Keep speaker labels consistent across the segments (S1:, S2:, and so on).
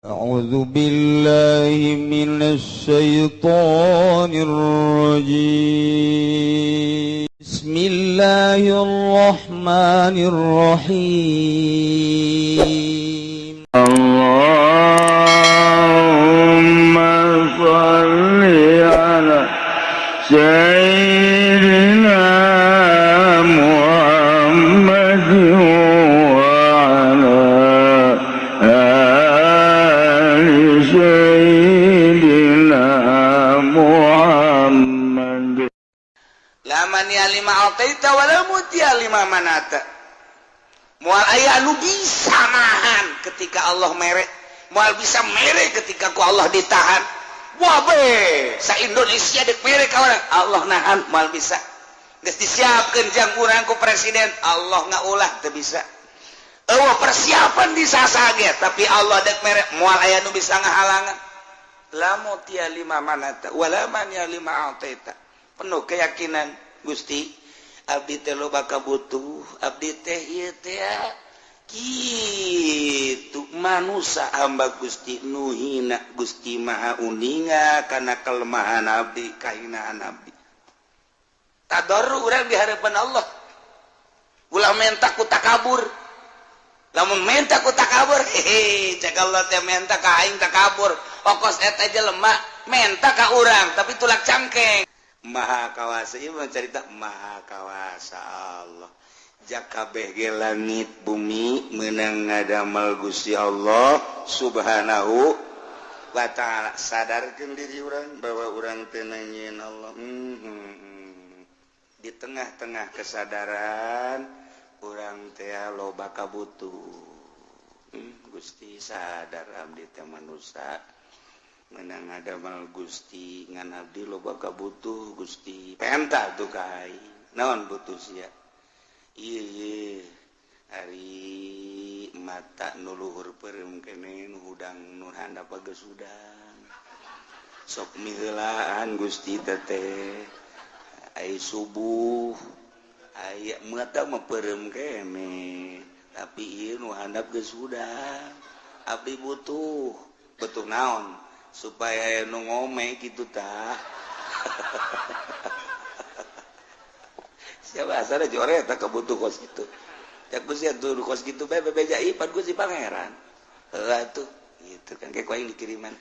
S1: أعوذ بالله من الشيطان الرجيم بسم الله الرحمن الرحيم
S2: اللهم صل على سيدنا محمد وعلى آل سيدنا محمد.
S3: Laman ya lima ataita wala mutia lima manata. Mual aya anu bisa nahan ketika Allah mere, mual bisa mere ketika ku Allah ditahan. Wabe, sa Indonesia dek mere ka orang, Allah nahan mual bisa. Geus disiapkeun jang urang ku presiden, Allah ngaulah teu bisa. Eueuh persiapan di sasage, tapi Allah dek mere mual aya anu bisa ngahalangan. La mutia lima manata wala man ya lima ataita. Penuh keyakinan Gusti abdi teh loba kabutuh, abdi teh ieu teh kitu manusia hamba Gusti nu hina Gusti maha uninga kana kelemahan abdi kahinaan abdi. Tadarru urang di harapan Allah. Ulah menta ku takabur. Lamun menta ku takabur, cek Allah teh menta ka aing takabur. Okos eta jelema menta ka urang tapi tulak cangkeng. Maha kawasa ieu cerita maha kawasa Allah. Jakabeh ge langit bumi meunang ngadamel Gusti Allah Subhanahu wa taala. Sadarkeun diri urang bahwa urang teh nangieun Allah. Di tengah-tengah kesadaran urang teh loba kabutuh. Gusti sadar abdi teh manusia menang adamal Gusti ngan abdi loba kabutuh Gusti penta tuh kai naon butuh sia ieu ari mata nu luhur peureum keneh nu hudang nu handap geus udang sok miheulaan Gusti teh ai subuh aya mata mah peureum keneh tapi ieu nu handap geus udang abdi butuh naon supaya nu ngome gitu tah. Siapa asal jore tak kebutuh kos gitu. Jak Gusti atuh kos gitu bae bebeja ipan Gusti pangeran. Heeh atuh gitu kan kayak aing dikiriman.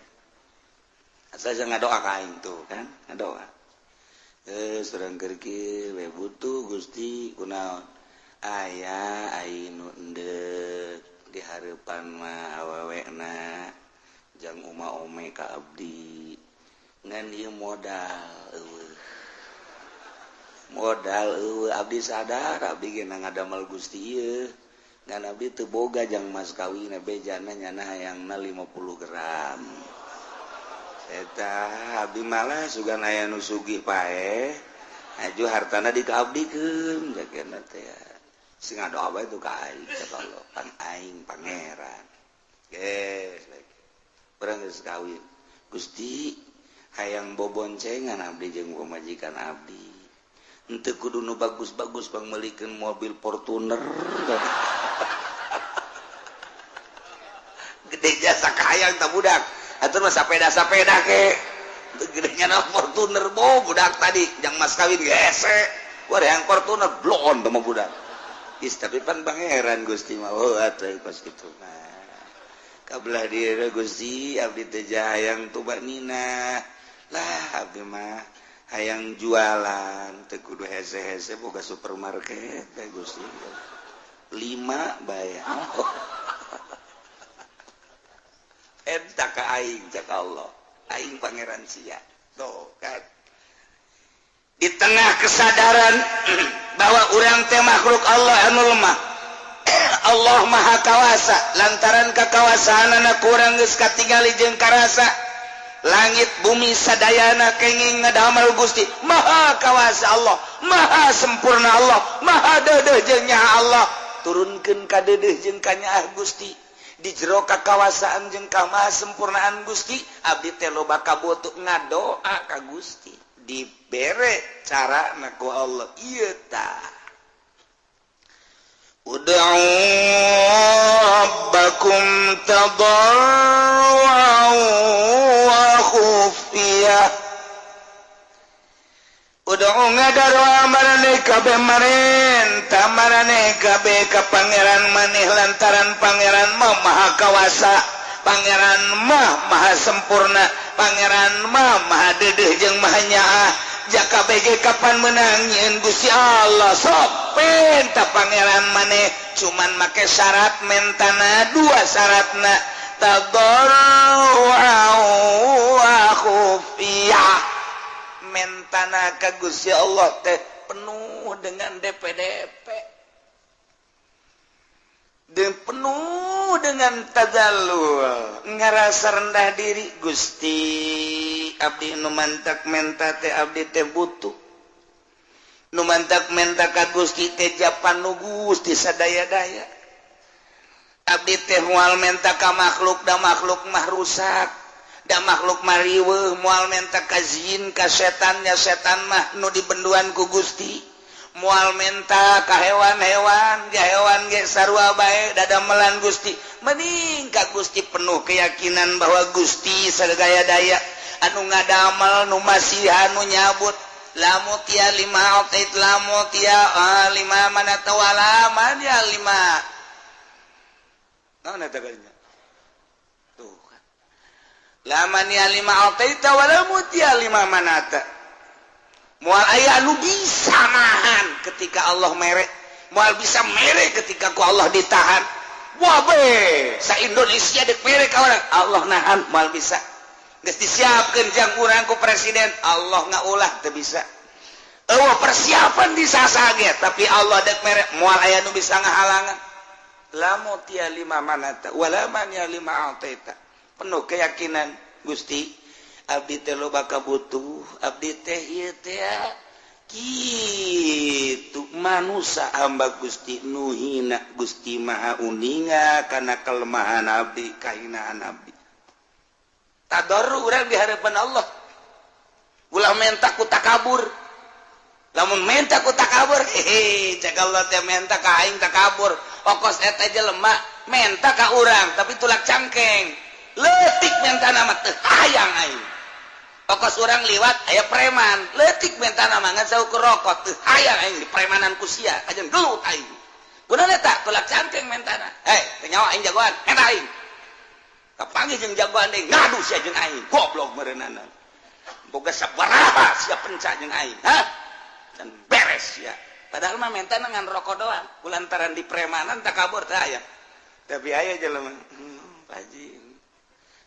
S3: Asal jangan doa ka aing tuh kan, ngadoa. Surang keur kieu we butuh Gusti kunaon? Aya aing nu endeuh di hareupan mah awewena jang ome ka abdi ngan ieu modal abdi sadar abdi ge ngadamel Gusti ieu ngan abdi teu boga jang mas kawina bejana nyana hayangna 50 gram eta abdi malah sugan aya nu sugih pae aju hartana dikaabdikeun jakeuna teh sing ngadoa bae tu ka aing Allah pan aing pangeran geus urang geus kawin Gusti hayang boboncengan abdi jeung pamajikan abdi henteu kudu nu bagus-bagus pangmeulikeun mobil Fortuner gede jasa kahayang ta budak atuh mah sapeda ke gedenya na Fortuner budak tadi jang mas kawin gese wah yang Fortuner blon teh mah budak is tapi pan pangeran Gusti mah atuh kos kitu mah kabelah diri Gusti abdi teh hayang tuba nina lah abdi mah hayang jualan teu kudu hese-hese boga supermarket teh Gusti 5 bayar eta ka aing cak Allah aing pangeran sia tuh kan di tengah kesadaran bahwa urang teh makhluk Allah anu lemah Allah maha kawasa lantaran kakawasaanana kurang geus katingali jeung karasa langit bumi sadayana kenging ngadamel Gusti maha kawasa Allah maha sempurna Allah maha deudeuh jeung nyaha Allah turunkeun ka deudeuh jeung ka nyaha Gusti di jero kakawasaan jeung kamaha sempurnaan Gusti abdi teh loba kabutuh ngadoa ka Gusti dibere carana ku Allah ieu tah ud'u rabbakum tadarruan Pangeran maneh lantaran Pangeran Maha Kawasa Pangeran Maha sempurna Pangeran Maha Dedeh jeung Maha Nyaah jaka BG kapan menangin Gusti Allah sok penta Pangeran maneh cuman make syarat mentana dua syaratna tadarru'an wa khufiyah mentana ka Gusti Allah teh penuh dengan DP-DP dan penuh dengan tazallul ngarasa rendah diri Gusti abdi nu mantak menta teh abdi teh butuh nu mantak menta ka Gusti teh japan nu Gusti sadaya-daya abdi teh moal menta ka makhluk da makhluk mah rusak da makhluk mah riweuh moal menta ka jin ka setannya setan mah nu dibenduan ku Gusti mual menta ka hewan-hewan ya hewan ge sarua bae dadamelan Gusti mending ka Gusti penuh keyakinan bahwa Gusti sadaya daya anu ngadamel nu masih anu nyabut lamu tia lima otait lamu tia lima mana tawala man ya lima naon eta kalinya tuh kan laman ya lima otait wala mutia lima manata mual aya anu bisa nahan ketika Allah mere mual bisa mere ketika ku Allah ditahan wah be sa Indonesia dek mere ka urang Allah nahan mual bisa geus disiapkeun jang urang ku presiden Allah ngaulah teu bisa eueuh persiapan disasage tapi Allah dek mere mual aya nu bisa ngahalangan lamu tia lima manata wala man ya lima ataita penuh keyakinan Gusti abdi teh loba kabutuh abdi teh ieu teh kitu manusia hamba Gusti nu hina Gusti Maha uninga kana kelemahan abdi kahinaan abdi tadarru urang di hareupan Allah ulah menta ku takabur lamun menta ku takabur cek Allah teh menta ka aing takabur okos eta jelema menta ka urang tapi tulak cangkeng leutik mentana mah teu hayang aing pokos orang liwat aya preman leutik mentana mah ngan saukur rokok teu hayang aing di premanan ku sia ajeun gelut aing kunaon eta tulak cangkeng mentana teu nyawa aing jagoan eta aing kapanggih jeung jagoan deui ngadu sia jeung aing goblok meureunana boga sabaraha sia penca jeung aing dan beres sia padahal mah mentana ngan rokok doang kulantaran di premanan takabur teu aya tapi aya jelema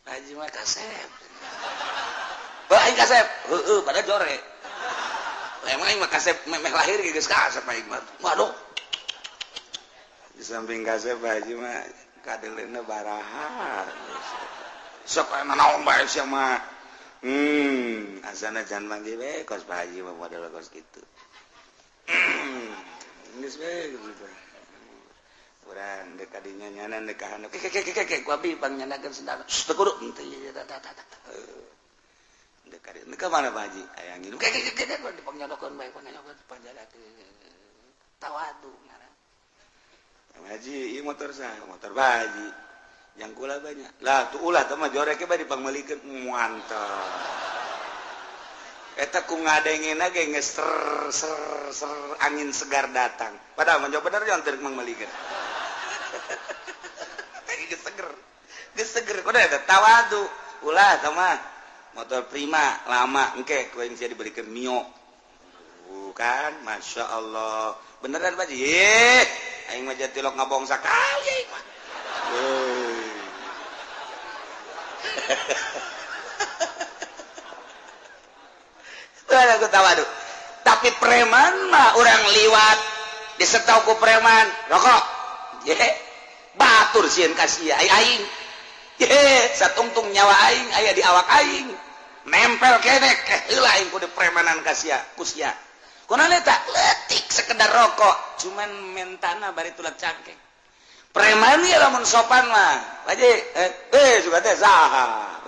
S3: Haji mah kasep aing kasep pada jore emang aing mah kasep memeh lahir geus kasep aing mah waduh di samping kasep Haji mah kadeleuna baraha sok aya naon bae sia mah asana can manggil we kos Pak Haji mah model kos kitu geus we gitu urang dek kadinya nyanan dek kahana ke ku abdi pang nyanakeun sendana teu kudu teu dek ka mana Pak Haji aya ngilu ke dipangnyodokkeun bae panyadokeun panjalakeun tawadu ngaran Pak Haji ieu motor saha motor Pak Haji yang kula banyak lah tuh ulah teh mah joreke bae dipangmelikeun mantap eta ku ngadengena ge geus ser angin segar datang padahal mah bener jangan teu mangmelikeun geus seger kudu eta tawadu ulah teh mah motor prima lama engke ku aing sia dibelikeun Mio bukan Masya Allah beneran Pak Haji aing mah jatilok ngabong sakali aing mah aku tawadu tapi preman mah orang liwat disetau ku preman rokok batur sieun ka sia aing satungtung nyawa aing aya di awak aing nempel keneh heula aing ku di premanan ka sia ku sia kunaon eta leutik sekedar rokok cuman mentana bari tulak cangkeng preman ieu lamun sopan mah Haji suka teh saha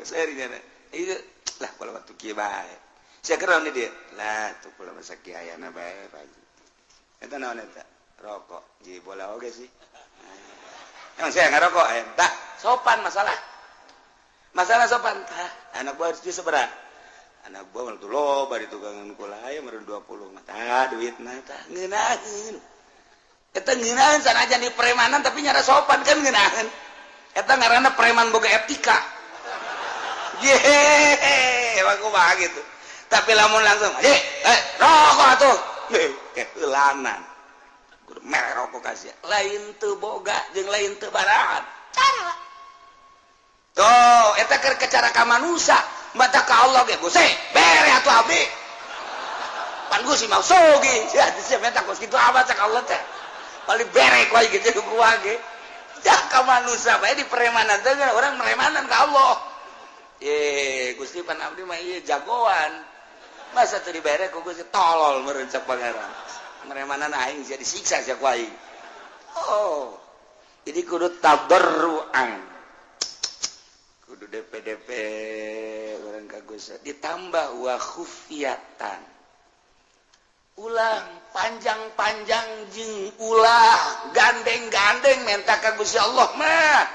S3: serinya ieu lah kalau waktu kieu bae sia keron dia lah tuh kula masa kiayana bae Pak Haji eta naon eta rokok ji bola oge sih emang saya ngarokok tak sopan masalah sopan anak buah itu seberapa anak buah tuh loba di tugangan kula aya meureun 20 mata duitna tah ngeunaheun eta ngeunaheun sanajan di premanan tapi nyara sopan kan ngeunaheun eta ngaranna preman boga etika aku mah gitu tapi lamun langsung rokok atuh keulanan kudu mere rokok kasih lain teu boga jeung lain teu barangan cara tuh eta keur cara ka manusia mata ka Allah ge Gusti bere atuh abdi pan Gusti mau sogi sia meta kos kitu apa cak Allah teh balik bere ku aya gitu gua ge dah ka manusia bae di premanan teh orang premanan ka Allah Gusti pan abdi mah ieu jagoan masa teu dibere ku Gusti tolol meureun cak pangeran premanan aing sia disiksa sia ku aing oh jadi kudu tabarruan kudu DP orang kagus ditambah wa khufiyatan ulah panjang-panjang jeung ulah gandeng-gandeng minta ka Gusti Allah mah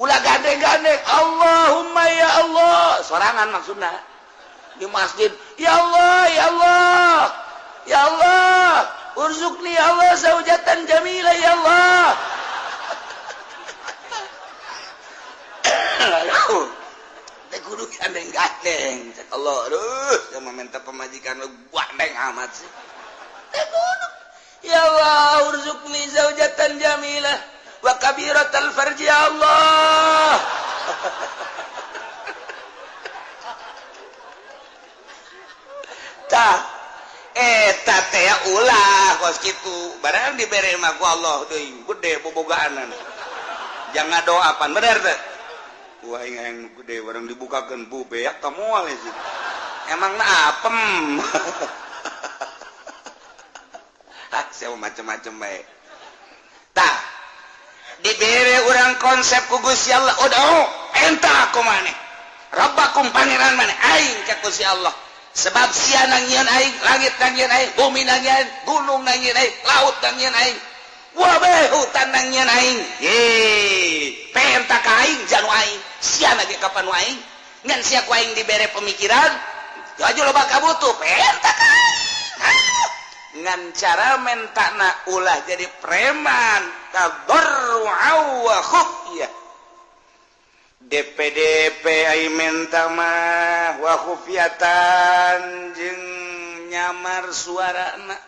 S3: ulah gandeng-gandeng Allahumma ya Allah sorangan maksudna di masjid ya Allah ya Allah ya Allah urzuqni ya Allah zaujatan jamilah ya Allah kudu gandeng-gandeng cak Allah aduh sama minta pemajikan lu gandeng amat sih kudu ya Allah urzuqni zaujatan jamilah wa kabiratal farji ya Allah tah eta teh ulah kos kitu barang dibere mah ku Allah deui gede bobogaanan jangan doapan bener teh wah yang gede barang dibukakan bu beak kamu sih emang apem siapa macam-macam baik tak diberi orang konsep ku Gusti Allah udah entah aku maneh rabbakum pangeran maneh aing ka Gusti Allah sebab sia nangieun aing langit nangieun aing bumi nangieun gunung nangieun aing laut nangieun aing wabeh hutan nangieun aing penta ka aing janu aing sia lagi kapan aing ngan sia ku aing dibere pemikiran aja loba kabutuh penta ka ngan cara mentana ulah jadi preman tadarru'u wa khufyah DPDP ai menta mah wa khufyatan jeung nyamar suarana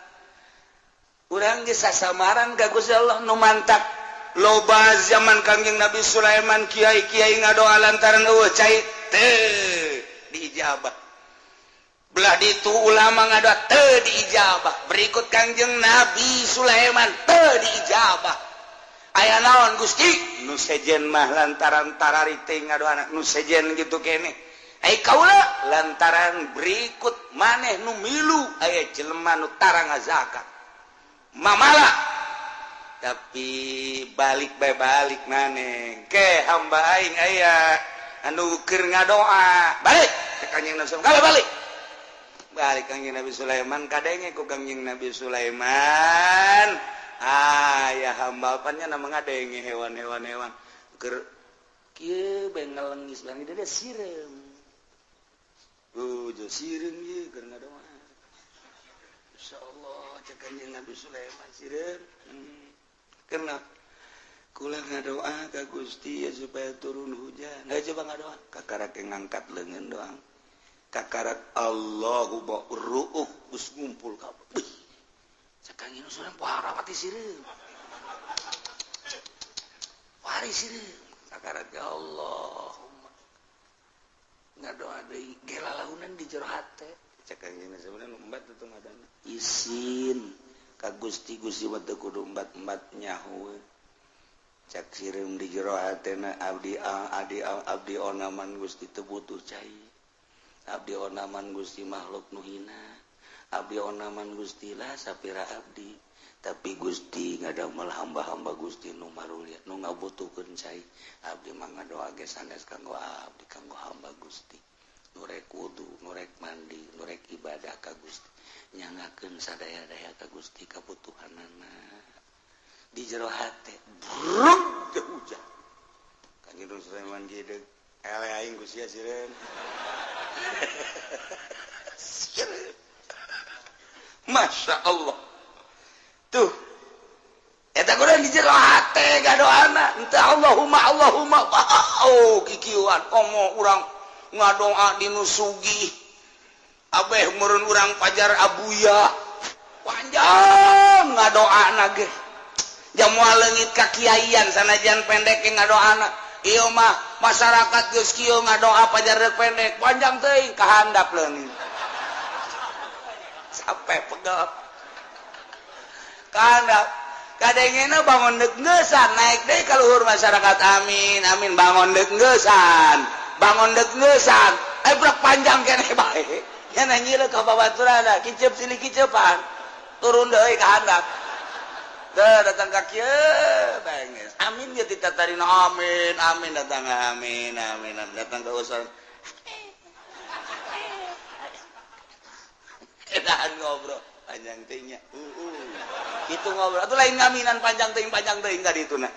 S3: urang ge sasamaran ka Gusti Allah nu mantap loba zaman Kangjeng Nabi Sulaiman kiai-kiai ngadoa lantaran eueuh cai teu diijabah belah ditu ulama ngadoa teu diijabah berikut Kangjeng Nabi Sulaiman teu diijabah aya naon Gusti nu sejen mah lantaran tararite ngadoa nu sejen gitu kene ai kaula lantaran berikut maneh nu milu aya jelema nu tara ngazakat mamala tapi balik maneh ke hamba aing aya anu keur ngadoa balik ke Kangjeng Nabi Sulaiman balik Kangjeng Nabi Sulaiman kadenge ku Kangjeng Nabi Sulaiman aya hamba apanya nama ngadenge hewan keur kieu bae ngalengis langit dia sireum jo sireum ieu keur ngadoa insyaallah cek Kangjeng Nabi Sulaiman sireum karena kula ngadoa ka Gusti ya supaya turun hujan. Nggak coba ngadoa. Kakarak yang ngangkat leungeun doang. Kakarak Allahu ba'ru'uh geus ngumpul kabeh. Sakangin usulan pohara pati sireum. Wari sireum. Kakarak ya Allahumma. Ngadoa deui gelalahunan di jero hate. Sakangin sebenarnya umbat itu ngadana. Isin ka Gusti mah teu kudu umbat-umbat nyaho cak sireum di jero hatena abdi onaman Gusti teu butuh cai abdi onaman Gusti makhluk nu hina abdi onaman Gusti lah sapira abdi tapi Gusti ngadamel hamba-hamba Gusti nu marulia nu ngabutuhkeun cai abdi mah ngadoa ge sanes kanggo abdi kanggo hamba Gusti nurek wudu nurek mandi nurek ibadah ka Gusti nyangakeun sadaya-daya ka Gusti kabutuhanana di jero hate brung teu hujan Kangjeng Sulaiman geudeg aing ku sia sireun. Masya Allah tuh eta kudu di jero hate gadoana entah Allahumma kikieuan komo urang ngadoa dinu sugih abeh meureun urang pajar abuya panjang ngadoana ge jamual leungit ka kiaian sanajan pendek ge ngadoana ieu mah masyarakat geus kieu ngadoa pajar rek pendek panjang teuing ka handap leungit sampai pegel karena kadangnya bangun dek ngesan naik deh ka luhur masyarakat amin amin bangun dek ngesan berak panjang kene bae nya nanyile ka babaturana kicep sini kicepan turun deui ka handap teu datang ka kieu benges amin ge ditatarina amin datang amin datang ka usaha edan ngobrol panjang teuingnya kitu ngobrol atuh lain ngaminan panjang teuing ka dituna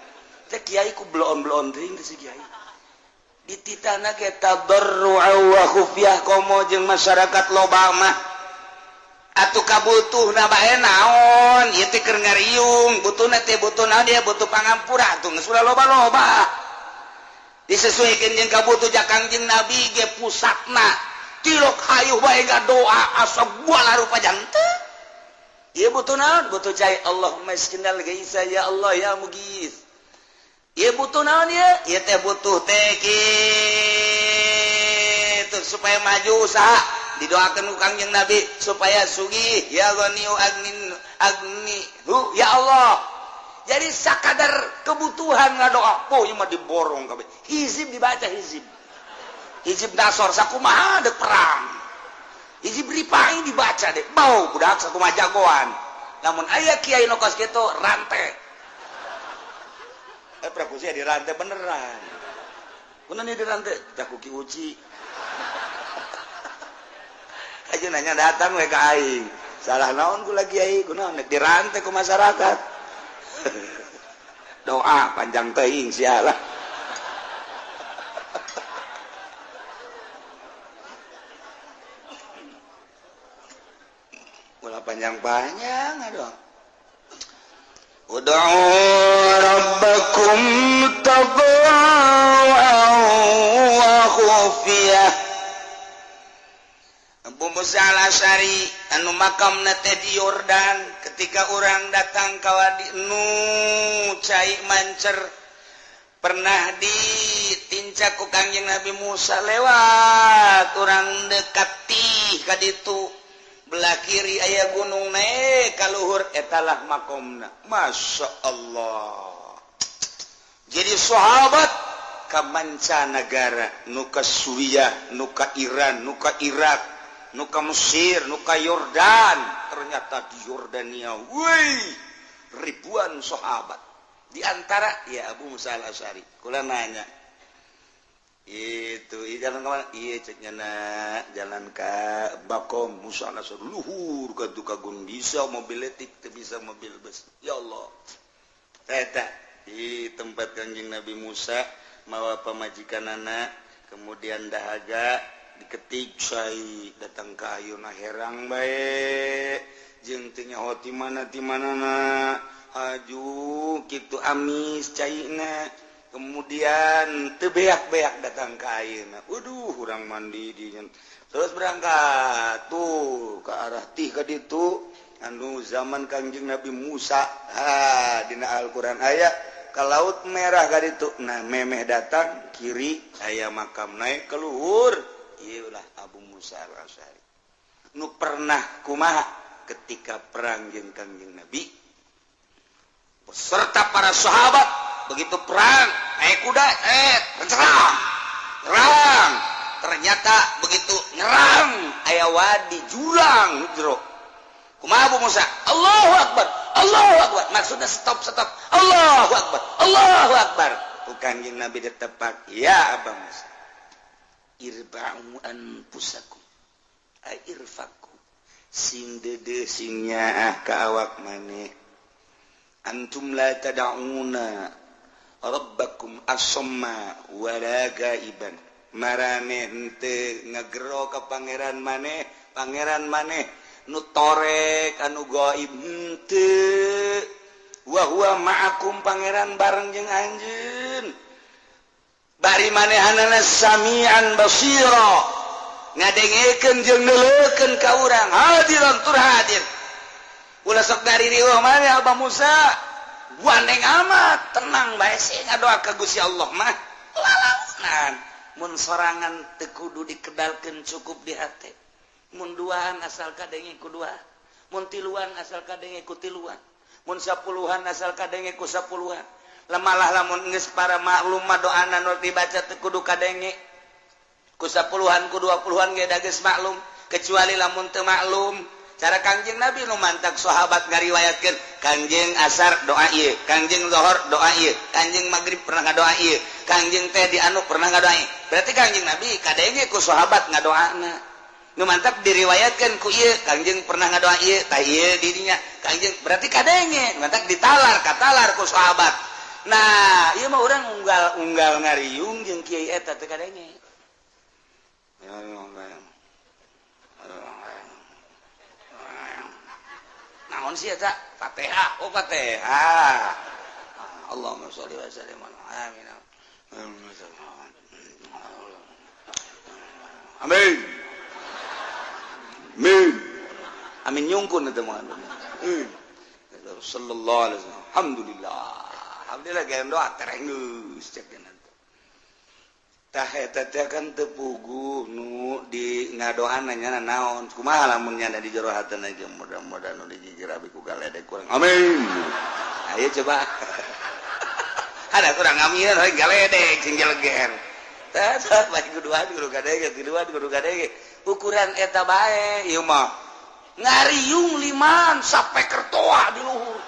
S3: teh kiai ku bloon teuing teh si kiai dititana ge tadarru'a wa khufyah komo jeung masyarakat loba mah atuh kabutuhna bae naon ieu teh keur ngariung butuhna teh butuh naon dia butuh pangampura atuh geus ulah loba-loba disesuaikeun jeung kabutuh jakang jeung nabi ge pusatna tilok hayuh bae doa asa buala rupa janteu ieu butuh naon butuh cai Allahumma isqinal gaisa ya Allah ya mughis ieu butuh naon ieu teh butuh teh kitu supaya maju usaha didoakeun ku Kangjeng Nabi supaya sugih ya ghaniu agnihu ya Allah jadi sakadar kebutuhan ngadoa poe ieu mah diborong kabeh hizib dibaca hizib dasor sakumaha dek perang hizib ripaing dibaca dek bau budak sakumaha jagoan namun aya kiai nu kos kitu rante prakusia di rante beneran kunaon di rante tak ki uci aja nanya datang we ka aing salah naon kula kiai kunaon nek dirante ku masyarakat doa panjang teuing sialah panjang-panjang aduh ud'u rabbakum tadarru'an wa khufyah Abu Musa al-Asy'ari anu makamna teh di Yordan ketika orang datang ka wadi nu cai mancer pernah ditincak ku Kangjeng Nabi Musa lewat orang dekati ka ditu belah kiri aya gunung naik kaluhur etalah makomna Masya Allah jadi sahabat ka mancanagara nu ka Suriah nu ka Iran nu ka Irak nu ka Mesir nu ka Yordan ternyata di Yordania ribuan sahabat di antara ya Abu Musa al-Asy'ari kula nanya itu jalan ke mana? Iya ceknya nak jalan ke Bakom Musa Nasr luhur ke Gunung bisa mobil etik bisa mobil bus ya Allah eta di tempat Kangjeng Nabi Musa mawa pamajikan anak kemudian dahaga diketik sai datang ke ayeuna herang bae jeung teu nyaho ti mana na aju kitu amis caina kemudian tebeak-beak datang ke ayeuna urang mandi di terus berangkat tuh ke arah tih ka ditu anu zaman Kangjeng Nabi Musa dina Al-Qur'an aya ka laut merah ka ditu nah memeh datang kiri aya makam naik ke luhur ieu lah Abu Musa al-Asy'ari nu pernah kumaha ketika perang jeung Kangjeng Nabi beserta para sahabat begitu perang naik kuda nyerang ternyata begitu nyerang aya wadi jurang jero kumaha Abu Musa Allahu Akbar maksudnya stop Allahu Akbar Kangjeng Nabi ditepak ya Abu Musa irba'u anfusakum irfaku sing dede sing nyaah ka awak maneh antum la tad'una rabbakum asamma wala gaiban marane henteu ngegero ka pangeran maneh nu torek anu gaib henteu wa huwa ma'akum pangeran bareng jeung anjeun bari manehanana samian basira ngadengekeun jeung neuleukeun ka urang hadiran tur hadir ulah sok dari riweuh mah Abah Musa gandeng amat tenang bae sih ngadoa ka Gusti Allah mah lalaunan mun sorangan teu kudu dikedalkeun cukup di hate mun duaan asal kadenge ku dua mun tiluan asal kadenge ku tiluan mun sapuluhan asal kadenge ku sapuluhan lamalah lamun geus para maklum mah doana nu dibaca teu kudu kadenge ku sapuluhan ku 20-an ge da geus maklum kecuali lamun teu maklum cara Kangjeng Nabi nu mantak sahabat ngariwayatkeun Kangjeng asar doa ieu Kangjeng zuhur doa ieu Kangjeng magrib pernah ngadoa ieu Kangjeng teh di anu pernah ngadoa ieu berarti Kangjeng Nabi kadenge ku sahabat ngadoana nu mantap diriwayatkeun ku ieu Kangjeng pernah ngadoa ieu tah ieu di dinya Kangjeng berarti kadenge mantap ditalar katalar ku sahabat nah ieu mah urang unggal ngariung jeung kiai eta teh kadenge naon sih eta Fatihah oh Fatihah Allahumma sholli wa sallim amin amin amin amin nyungkun eta mah sallallahu alaihi wasallam alhamdulillah geus doa terenggeus cek kana tah eta teh kan teu puguh nu di ngadoan nya naon kumaha lamun nya di jero hatena ge mudah-mudahan nu dijijirabi ku galedek kurang amin ayo coba ada kurang amin we galedek sing jeleger tah bae kuduan kudu gadege tiluan kudu gadege ukuran eta bae ieu mah ngariung liman sampai kertoa di luhur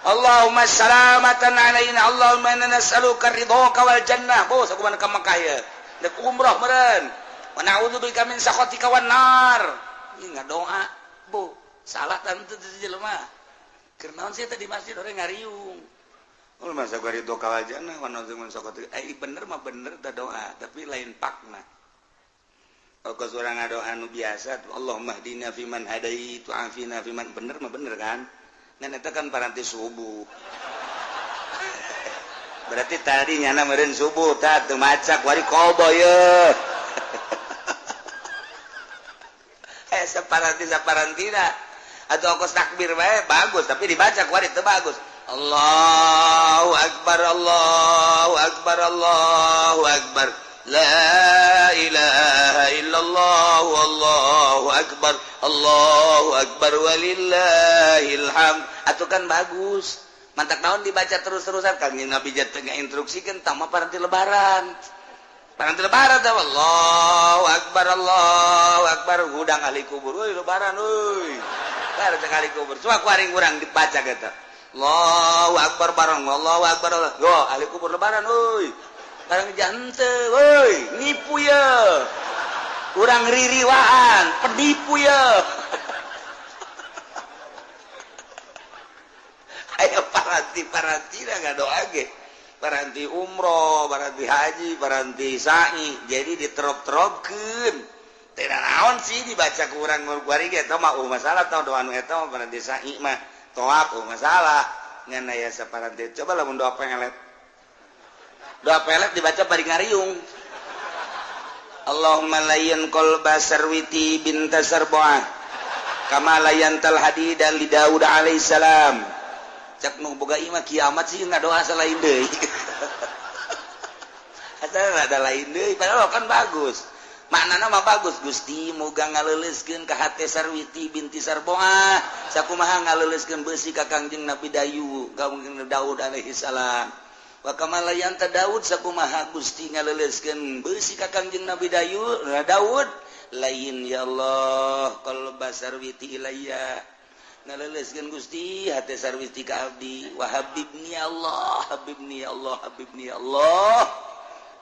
S3: Allahumma salamatan alaina Allahumma inna nas'aluka ridhaka wal jannah bos aku mana ka Makkah ya dek umrah meureun wa na'udzubika min sakhatika wan nar ieu ngadoa bo salah tante teh jelema keur naon sih teh di masjid orang ngariung ul masa gua ridhaka wal jannah wa na'udzubika min sakhatika bener mah bener teh doa tapi lain pakna kalau seorang ngadoa anu biasa Allahumma hdina fiman hadait wa afina fiman bener mah bener kan ngan eta kan paranti subuh berarti tadi nyana meureun subuh tah teu macak wari qobo yeuh saparantina atau kos takbir bae bagus tapi dibaca wari teu bagus Allahu akbar Allahu akbar Allahu akbar la ilaha illallah wallahu akbar walillahil hamd atuh kan bagus mantak naon dibaca terus-terusan Kangjeng Nabi jat ngainstruksikeun tah mah paranti lebaran teh Allahu akbar hudang ahli kubur euy lebaran euy bare teh ahli kubur cuma kuaring urang dibaca eta Allahu akbar bareng Allahu akbar yo ahli kubur lebaran euy barang jante woi nipu ya kurang ririwaan penipu ya ayo paranti nggak doa ge paranti umroh paranti haji paranti sa'i jadi diterop-teropkeun teh naon sih dibaca kurang ngurang ge eta mah masalah tau doa nu eta mah paranti sa'i mah toap masalah ngan aya saparanti coba lamun doa pengelet doa pelet dibaca bari ngariung Allahumma layyan qalba sarwiti binta sarboah kama layyantal hadida li Daud alaihi salam cak nu boga imah kiamat sih ngadoa salain deui asal ada lain deui padahal kan bagus maknana mah bagus Gusti muga ngaleuleskeun ka hate sarwiti binti sarboah sakumaha ngaleuleskeun beusi ka Kangjeng Nabi Daud alaihi salam wa kamalayan ta Daud sakumaha Gusti ngaleuleskeun beusi ka Kangjeng Nabi Daud lain ya Allah qalba sarwiti ilayya ngaleuleskeun Gusti hate sarwiti ka abdi wa habibni ya Allah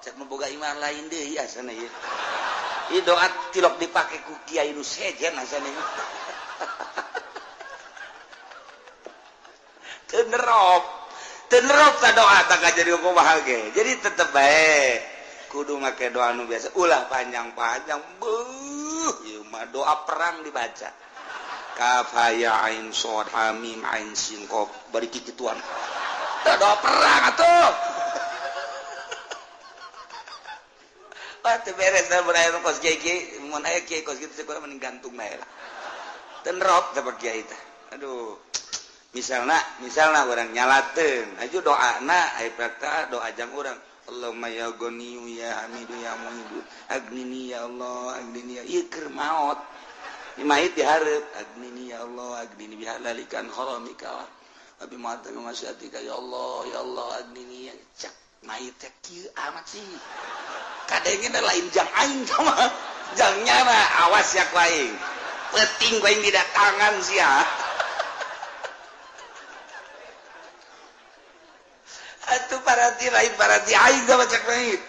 S3: cek boga iman lain deui asana ieu ieu doa tilok dipake ku kiai nu sejen asana ieu teu nerop tak doa tak jadi kumaha ge jadi tetep bae kudu make doa nu biasa ulah panjang-panjang doa perang dibaca kaf ya ain shad ha mim ain sin qaf bari kituan doa perang atuh pasti beres dah berair kos kiai mun aya kiai kos kitu sekolah mending gantung bae lah ten rok dapat kiai teh aduh misalna orang nyalateun aju doana aya praktek doa jang urang Allahumma ya ghaniyu ya hamidu ya mu'idu agnini ya Allah agnini ya ieu keur maot imait dihareup agnini ya Allah agnini bihalalikan haramika wa bimata masyatika ya Allah agnini ya cak mait teh kieu amat sih kadengna lain jang aing mah jang nyana awas ya ku aing penting ku aing didatangan sia atuh parati aing da baca baik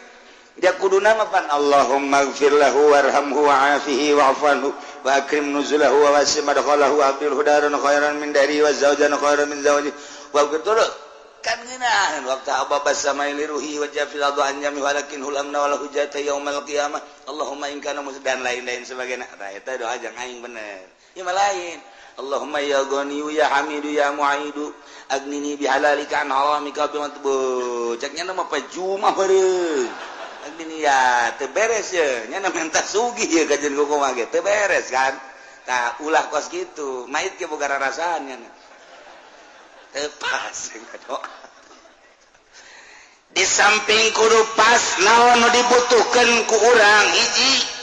S3: dia kuduna mah pan Allahumma ighfir lahu warhamhu wa'afihi wa'fu wa akrim nuzulahu wa wasi' madkhalahu wa abdil hudaran khairan min dari wa zawjan khairan min zawji wa betul kan ngeunaheun waktu ababa samai liruhi wa jafil adu anjami walakin hulamna wala hujata yaumil qiyamah Allahumma in kana musdan lain-lain sebagainya eta doa jang aing bener ieu mah lain Allahumma ya ghaniyu ya hamidu ya mu'idu agnini bihalalika an haramika bimatbu ceknya nama pajumah beureung agnini ya teu beres ye nya minta sugih ye kajen kumaha ge teu beres kan tah ulah kos kitu mait ge boga rarasaan nya teu pas doa di samping kudu pas naon nu dibutuhkeun ku urang hiji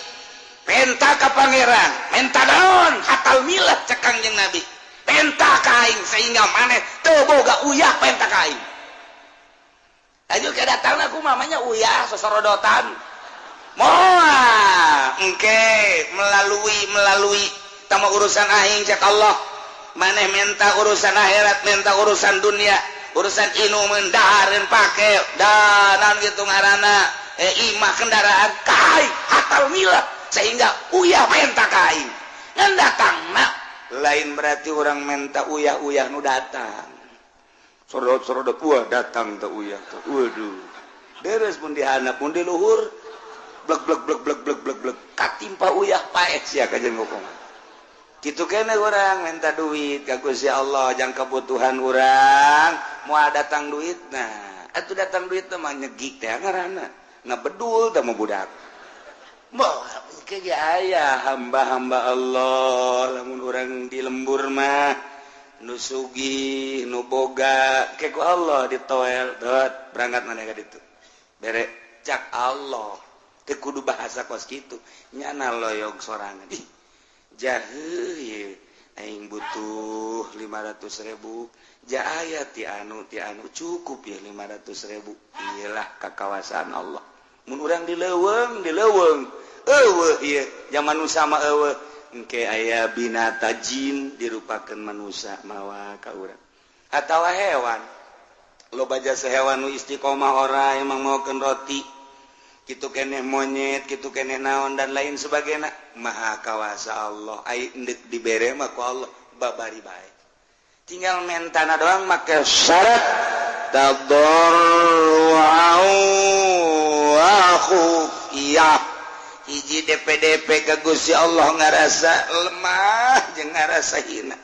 S3: penta ka pangeran menta daun hatal milah cek Kangjeng Nabi penta kaing sehingga maneh teu boga uyah penta kaing aju kedatangna ku mamanya uyah sosorodotan moal engke melalui tama urusan aing cek Allah maneh menta urusan akhirat menta urusan dunia urusan inu mendahareun pake danan gitu ngaranna imah kendaraan kaing hatal milah sehingga uyah menta kain ngan datang nak lain berarti orang menta uyah nu datang sorot uyah datang teh uyah teh waduh beres pun dihanap pun diluhur blek katimpa uyah paet sia kajen ngokong kitu kene urang menta duit ka Gusti Allah jang kebutuhan urang moal datang duit nah atuh datang duit teh mah nyegik teh ngaranna ngabedul teh mah budak moal ke aya hamba-hamba Allah lamun urang di lembur mah nu sugih nu boga ke ku Allah ditoel dot berangkat maneh ka ditu bere cak Allah teu kudu bahasa kos kitu nyana loyog sorangan ih jaheuh ye aing butuh 500.000 ja aya ti anu cukup ya 500.000 iyalah kakawasan Allah mun urang dileuweung eueuh ieu zaman nu sama eueuh engke aya binata jin dirupakeun manusia mawa ka urang atawa hewan loba jasa hewan nu istiqomah ora emang maokeun roti kitu keneh monyet kitu keneh naon dan lain sebagainya maha kawasa Allah ai endek dibere mah ku Allah babari bae tinggal mentana doang make syarat tadarru'u wa khufiyah hiji DP ka Gusti Allah ngarasa lemah jeung ngarasa hina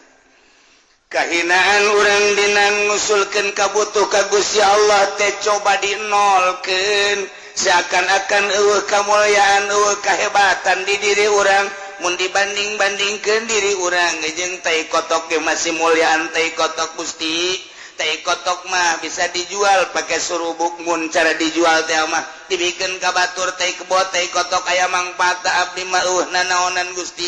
S3: kahinaan urang dina ngusulkeun kabutuh ka Gusti Allah teh coba dinolkeun seakan-akan eueuh kamulyaan eueuh kahebatan di diri urang mun dibanding-bandingkeun diri urang jeung tai kotok ge masih mulyaan tai kotok Gusti tai kotok mah bisa dijual pakai surubuk mun cara dijual teh mah dibikeun ka batur tai kebot tai kotok aya mangpaatna abdi mah nanaonan Gusti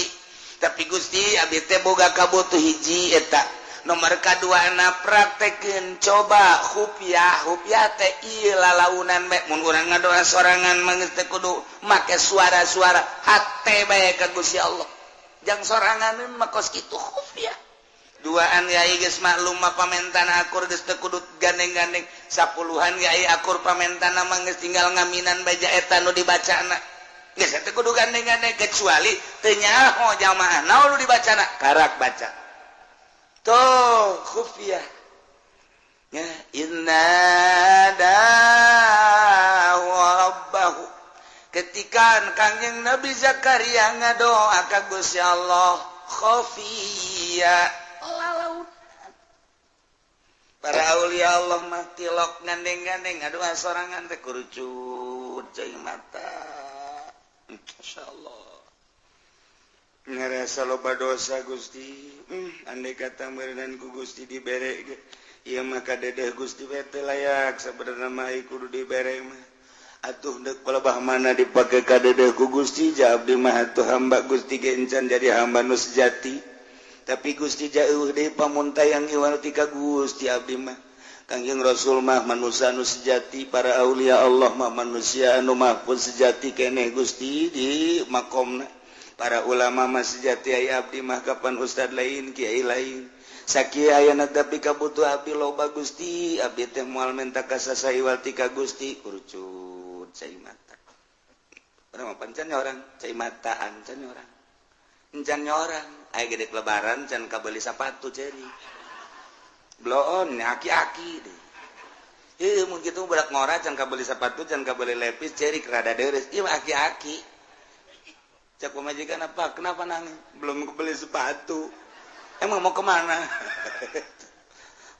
S3: tapi Gusti abdi teh boga kabutuh hiji eta nomor kaduana praktekeun coba khufyah teh ieu lalaunan bae mun urang ngadoa sorangan mah teh kudu make suara-suara hate bae ka Gusti Allah jang soranganeun mah kos kitu khufyah duaan yai geus maklum mah pamentana akur geus teu kudu gandeng-gandeng sapuluhan yai akur pamentana mah geus tinggal ngaminan baja eta nu dibacana geus teu kudu gandeng-gandeng kecuali teu nyaho jamaah naon nu dibacana karak baca tuh khufyah ya inna da rabbahu ketika Kangjeng Nabi Zakaria ngadoa ka Gusti Allah khafiyya para aulia Allah mah tilok gandeng-gandeng ngadoa sorangan teh kurucut cai mata masyaallah ngarasa loba dosa Gusti andai kata meureunnan ku Gusti dibere ge ieu mah kadedeh Gusti bete layak sabenerna mah kudu dibere mah atuh deuk pelebah mana dipake kadedeh ku Gusti ja abdi mah atuh hamba Gusti ge encan jadi hamba nu sejati tapi Gusti jauh deui pamuntayang ieu ti ka Gusti abdi mah Kangjeng Rasul mah manusia anu sejati para aulia Allah mah manusia anu mahfuz sejati keneh Gusti di makomna para ulama mah sejati aya abdi mah kapan ustad lain kiai lain sakieu ayeuna tapi kabutuh abdi loba Gusti abdi teh moal menta kasasaiwal ti ka Gusti kurcut cai mata urang mah pancan orang cai mataan can orang encan orang aya gede lebaran can kabeuli sapatu ceri bloon aki-aki deh mun kitu budak ngora can kabeuli sapatu can kabeuli lepis ceri kerada deres ieu aki-aki cak pemajikan apa? Kenapa nangis? Belum kebeli sepatu. Emang mau kemana?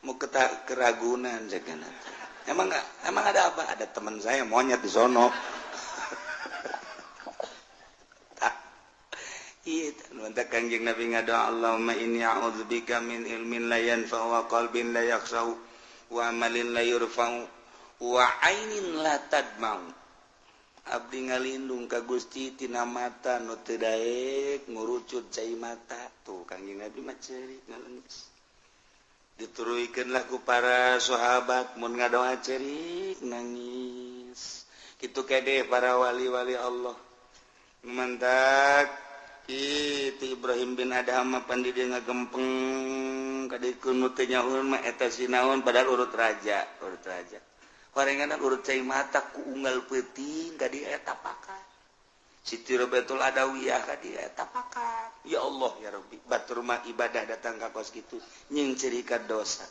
S3: Mau ke Ragunan, caknya. Emang ada apa? Ada teman saya monyet di sono. Iya, nuntut Kangjeng Nabi ngadoa Allahumma inni a'udzubika min ilmin la yanfa'u wa qalbin la yakhsha'u wa amalin la yurfa'u wa ainin la tadma'u. Abdi ngalindung ka Gusti tina mata nu teu daek ngurucut cai mata tuh Kangjeng Nabi mah ceurik ngaleungis dituruykeunlah ku para sahabat mun ngadoa ceurik nangis kitu kede para wali-wali Allah mantak kitu Ibrahim bin Adham pandi dia ngagempeng kadikeun nu teu nyahoeun mah eta sinaon padahal urut raja Parenganan urut cai mata ku unggal peuting ka dieu eta pakat. Siti Robatul Adawiyah ka dieu eta pakat. Ya Allah ya Rabbi, batur mah ibadah datang ka kos kitu nyeung cerika dosa.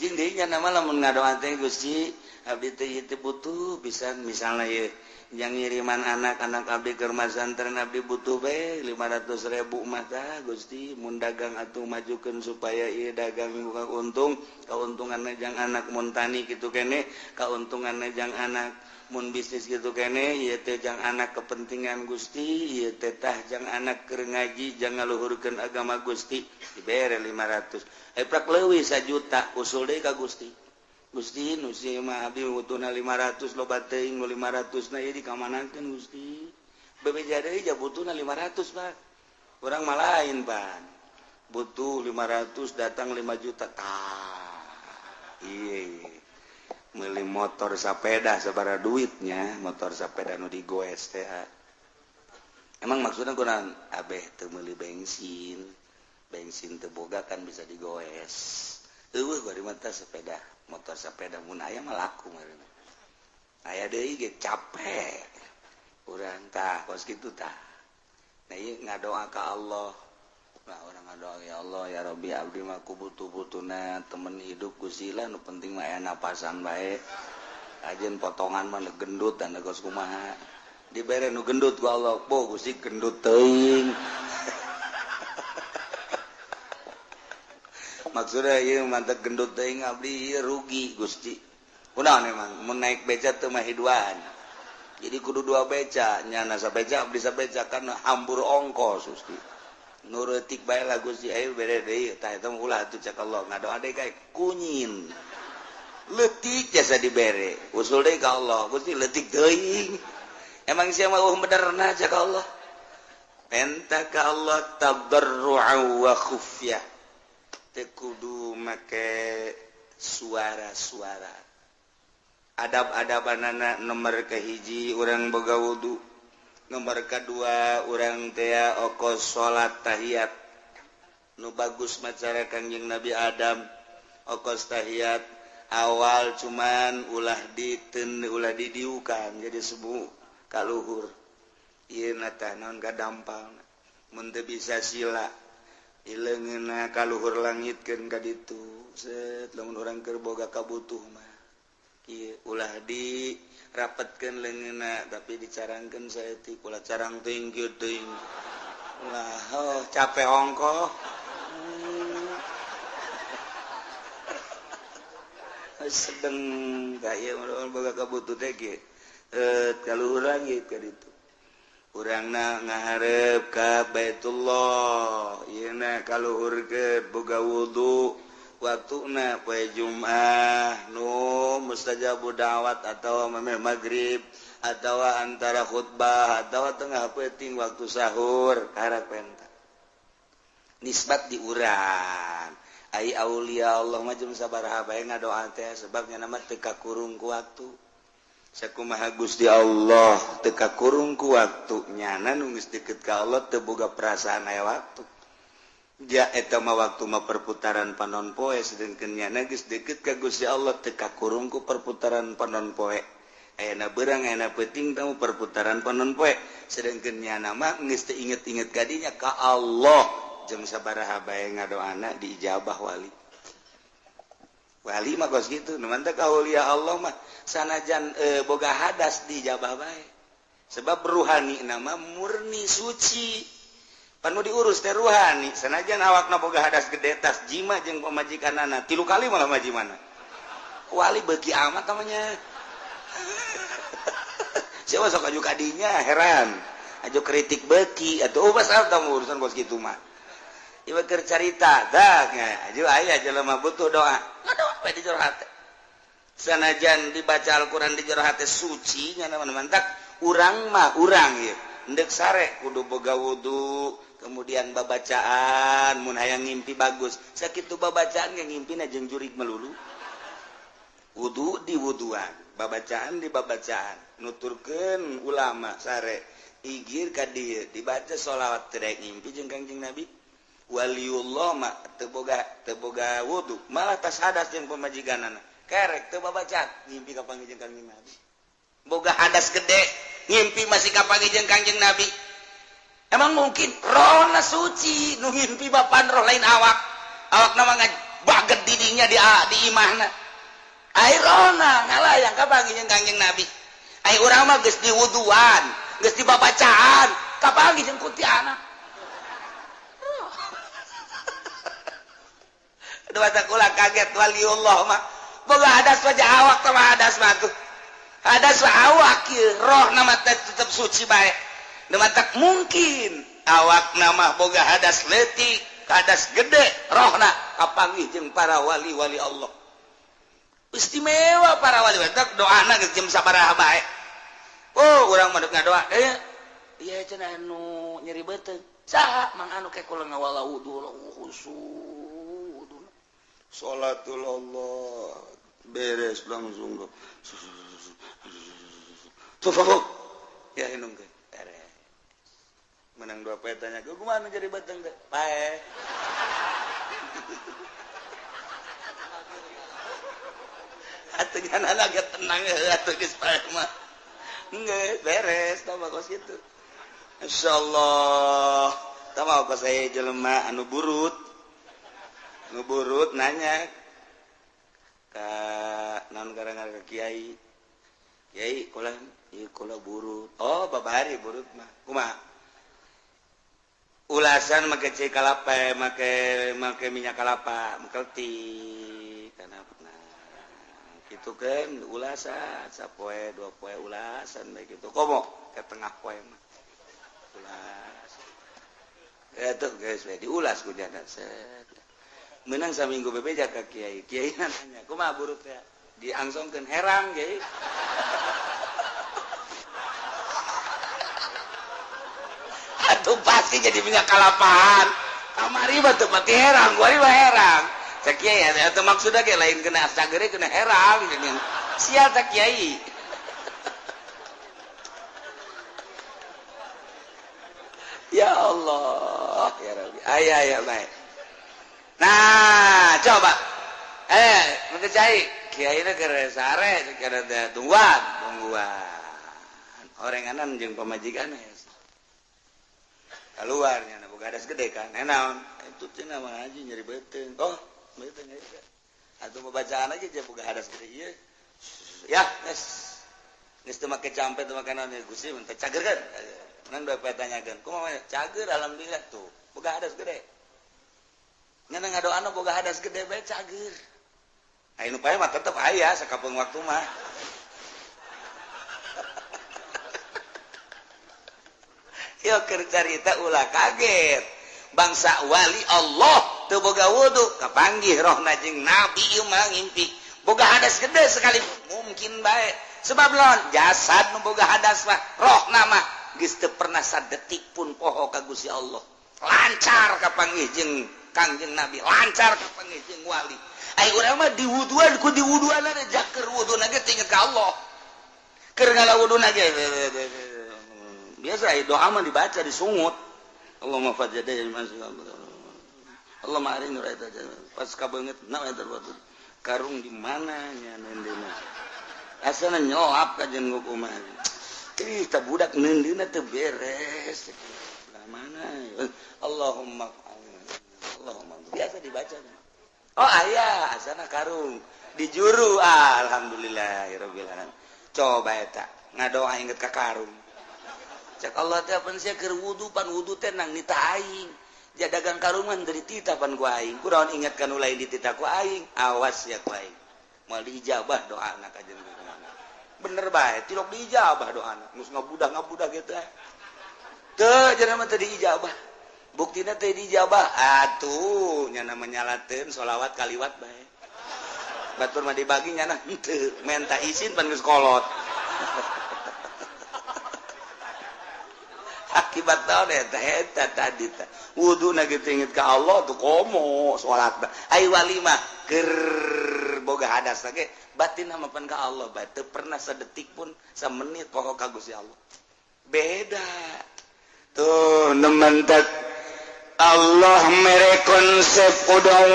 S3: Jeung deui nya nama lamun ngadoa teh Gusti, abdi teh ieu butuh pisan misalna ye yang ngiriman anak-anak abdi keur masantren abdi butuh bae 500.000 mah tah Gusti mun dagang atuh majukeun supaya ieu dagang buka untung kauntunganna jang anak mun tani kitu keneh kauntunganna jang anak mun bisnis kitu keneh ieu teh jang anak kepentingan Gusti ieu teh tah jang anak keur ngaji jang ngaluhurkeun agama Gusti dibere 500 prak leuwih 1 juta usul deui ka Gusti Gusti nu sia mah abdi butuhna 500 loba teuing nu 500 na ieu dikamanakeun Gusti bebeja deui ja butuhna 500 Pak urang mah lain Pak butuh 500 datang 5 juta tah ieu meuli motor sapeda sabaraha duitnya motor sapeda nu digoes teh emang maksudna kunaon abeh teu meuli bensin teu boga kan bisa digoes eueuh bari mah teh sepeda motor sepeda mun aya mah laku meureun aya deui ge capek urang tah kos kitu tah nah ieu ngadoa ka Allah nah urang ngadoa ya Allah ya Rabbi abdi mah kubutuh-butuhna temen hidup Gusti lah nu penting mah aya napasan bae ajeun potongan mah gendut dan geus kumaha dibere nu gendut ku Allah po Gusti gendut teuing maksudnya ieu mantep gendut teuing abdi rugi Gusti kunaon emang mun naik beca teu mah hiduan jadi kudu 2 beca nya sabeca abdi sabeca kan hambur ongkos Gusti nu reutik bae lah Gusti aya bere deui tah eta mah ulah atuh cak Allah ngadoa deui kae kunyin leutik jasa dibere usul deui ka Allah Gusti leutik teuing emang sia mah benerna cak Allah enta ka Allah tadarru'an wa khufyah kudu make suara-suara adab-adabanana nomor kahiji urang boga wudu nomor kedua urang teh okos salat tahiyat nu bagus macara Kangjeng Nabi Adam okos tahiyat awal cuman ulah didiukan jadi sebu kaluhur ieu tah naon gadampal mun teu bisa sila ileungeunna kaluhur langitkeun ka ditu set lamun urang keur boga kabutuh mah ulah dirapatkan lengan tapi dicarangkan saya pula carang tinggi ulah capek ongko sedang kayak boga kabutut kalau orang gitu itu kurang ngaharep ka Baitullah ieu kalau urget boga wudu waktuna poe Jumat nu mustajabu da'wat atau memeh maghrib atau antara khutbah atau tengah peuting waktu sahur karak penta nisbat di urang ai aulia Allah mah jeung sabaraha bae ngadoa teh sebabnya nama teu kakurung ku waktu sakumaha Gusti Allah teu kakurung ku waktu nyana nu geus deukeut ka Allah teu boga perasaan aya waktu ja eta mah waktu mah perputaran panon poe sedengkeun nyana geus deukeut ka Gusti Allah teu kakurung ku perputaran panon poe ayana beurang ayana peuting tamu perputaran panon poe sedengkeun nyana mah geus teu inget-inget ka dinya ka Allah jeung sabaraha bae ngadoana diijabah wali mah kos gitu nu mantep aulia Allah mah sanajan boga hadas diijabah bae sebab ruhani nama murni suci panu diurus teh ruhani sanajan awakna boga hadas gede tas jima jeung pamajikanana 3 kali malah majimana wali beuki amat namanya siapa sok aju kadinya heran aju kritik beuki atuh pasal tamu urusan kos kitu mah ieu keur carita dah aju aya jelema butuh doa ngadoa bae di jero hate sanajan dibaca Al-Qur'an di jero hate suci nya mantak urang mah urang ieu endek sare kudu boga wudu kemudian babacaan mun hayang ngimpi bagus sakitu babacaan ge ngimpina jeung jurig melulu wudu di wuduan babacaan di babacaan nuturkeun ulama sare igir ka dieu dibaca sholawat terek ngimpi jeung Kangjeng Nabi waliullah mah teu boga wudu malah tas hadas jeung pamajikanana kerek teu babacaan ngimpi ka panggih jeung Kangjeng Nabi boga hadas gede ngimpi masih ka panggih jeung Kangjeng Nabi emang mungkin rohna suci nu ngimpi bapan roh lain awak nama baget didinya di imahna ai rohna ngalayang ka panggih jeung Kangjeng Nabi ai urang mah geus diwuduan geus dibabacaan ka panggih jeung kuntilanak dua takulah kaget waliullah mah boga hadas wajah awak sama hadas mah tuh hadas awak kieu roh nama tetep suci bae nu tak mungkin awak nama boga hadas leutik hadas gede rohna kapanggih jeung para wali-wali Allah istimewa para wali tak doana geus jam sabaraha bae oh urang mah ngadoa ieu cenah anu nyeri beuteung saha mang anu ke kula ngawala wudu khusyuk sholatul Allah beres langsung tuh ya inung ke beres menang 2 petanya ke kumaha jadi batang teh pae atuh nyana lagi tenang atuh geus pae mah geus beres tah kos kitu insyaallah tah mah kos aya jelema anu ngeburut nanya ka naon garang-garang kiai kula burut oh babari burut mah kumaha ulasan make cai kalapa make minyak kalapa mekelti kana kitu kan ulasan sapoe 2 poe ulasan bae kitu komo ke tengah poe mah ulas eta geus we diulas ku jana set menang saminggu bebeja ka kiai nanya kumaha burut teh diangsongkeun herang kiai atuh pasti jadi minyak kalapahan kamari mah teu pati herang gua mah herang cak kiai atuh maksudna ge lain kena sagere kena herang sial cak kiai ya Allah ya Rabbi aya bae. Nah, coba. Mencari kiai na keur sare kada tungguan. Orenganan jeung pamajikan keluarnya boga hadas gede kan. Naon? Itu cenah mah ngaji nyeri beuteung. Oh, beuteung aya. Atuh bacaan aja boga hadas gede ieu. Ya, geus teu make campe teu make naon Gusti mun teh cagerkeun. Nang dua tanyakeun, kumaha cager alhamdulillah tuh. Boga hadas gede. Ngan ngadoana boga hadas gede bae cager. Anu pae mah tetep aya sakapeung waktu mah. Yo keur carita ulah kaget. Bangsa wali Allah teu boga wudu, kapanggih rohna jeung nabi ieu mah ngimpi. Boga hadas gede sekali mungkin bae. Sebab lawan jasad nu boga hadas mah rohna mah geus teu pernah sadetik pun poho ka Gusti Allah. Lancar kapanggih jeung Kangjeng Nabi, lancar kapanggih jeung wali. Ai urang mah diwuduan ku diwuduanna jakeur wuduna ge inget ka Allah. Keur ngalawuduna ge biasa doa mah dibaca disungut. Allahumma fajjada masuk Allahumma arini raita pas kabeungeut naon eta batu. Karung di mana nya neundeuna. Asana nyoap ka jeung kumaha. Ih tah budak neundeuna teu beres. Ka mana? Allahumma biasa dibaca. Oh aya asana karung di juru alhamdulillahirabbil alamin. Coba eta ngadoa inget ka karung. Cak Allah teh pan sia keur wudu pan wudu teh nang nita aing. Jadagan karungan dari tita pan ku aing. Kunaon ingatkan ulai di tita ku aing. Awas ya ku aing. Moal diijabah doana ka jeung kumaha. Bener bae tilok diijabah doana. Mus ngabudah kitu. Teu jangan mah teu diijabah. Buktina teu diijabah. Atuh nya menyalateun sholawat kaliwat bae. Batur mah dibagi nya nah henteu. Menta izin pan geus kolot. Akibat naon eta tadi teh wuduna kitu inget ka Allah tuh komo salat ai wali mah keur boga hadas ge batin hamapan ka Allah bae teu pernah sadetik pun samenit poho ka Gusti Allah beda tuh nementak Allah mere konsep udang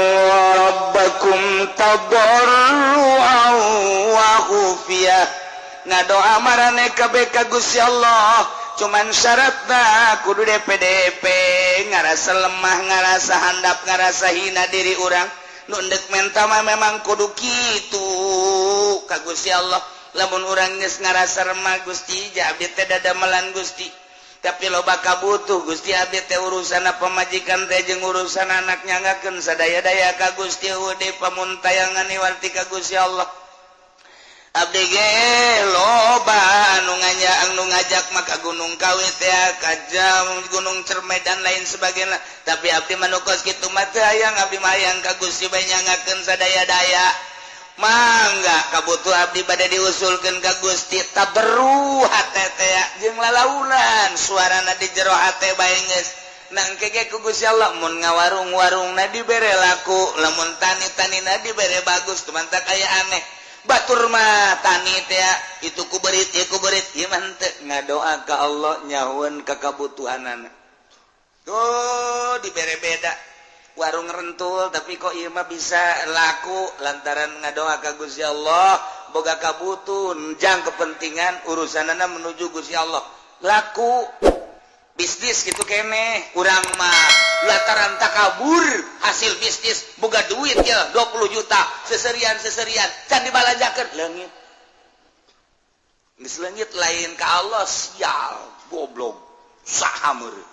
S3: rabbakum tadarruan wa khufiyah ngadoa marane kabeh ka Gusti Allah cuman syaratna kudu DPDP ngarasa lemah ngarasa handap ngarasa hina diri orang nu endek menta mah memang kudu kitu ka Gusti Allah lamun urang geus ngarasa remah Gusti ja abdi teh dadamelan Gusti tapi loba kabutuh Gusti abdi teh urusanna pamajikan teh jeung urusan anak nyangakeun sadaya-daya ka Gusti ude pamuntayangan warti ka Gusti Allah abdi ge loba anu ngajak maka gunung Kawi teh ka gunung Cermai dan lain sebagainya tapi abdi manukos kitu mah teu hayang abdi mah hayang ka Gusti bae nyangakeun sadaya-daya mangga kabutuh abdi bade diusulkeun ka Gusti taberru hate teh jeung lalaunan suarana di jero hate bae geus nang kege ku Gusti Allah mun ngawarung-warungna dibere laku lamun tani-tanina dibere bagus tumantak aya aneh batur mah tani teh itu kuberit ieu mah henteu ngadoa ka Allah nyahoeun ka kabutuhanana tuh dibere beda warung rentul tapi kok ieu mah bisa laku lantaran ngadoa ka Gusti Allah boga kabutuh jang kepentingan urusanana menuju Gusti Allah laku bisnis gitu keneh urang mah lantaran takabur hasil bisnis boga duit ya 20 juta seserian can dibalajakeun leungit geus leungit lain ka Allah sial goblok saha meureun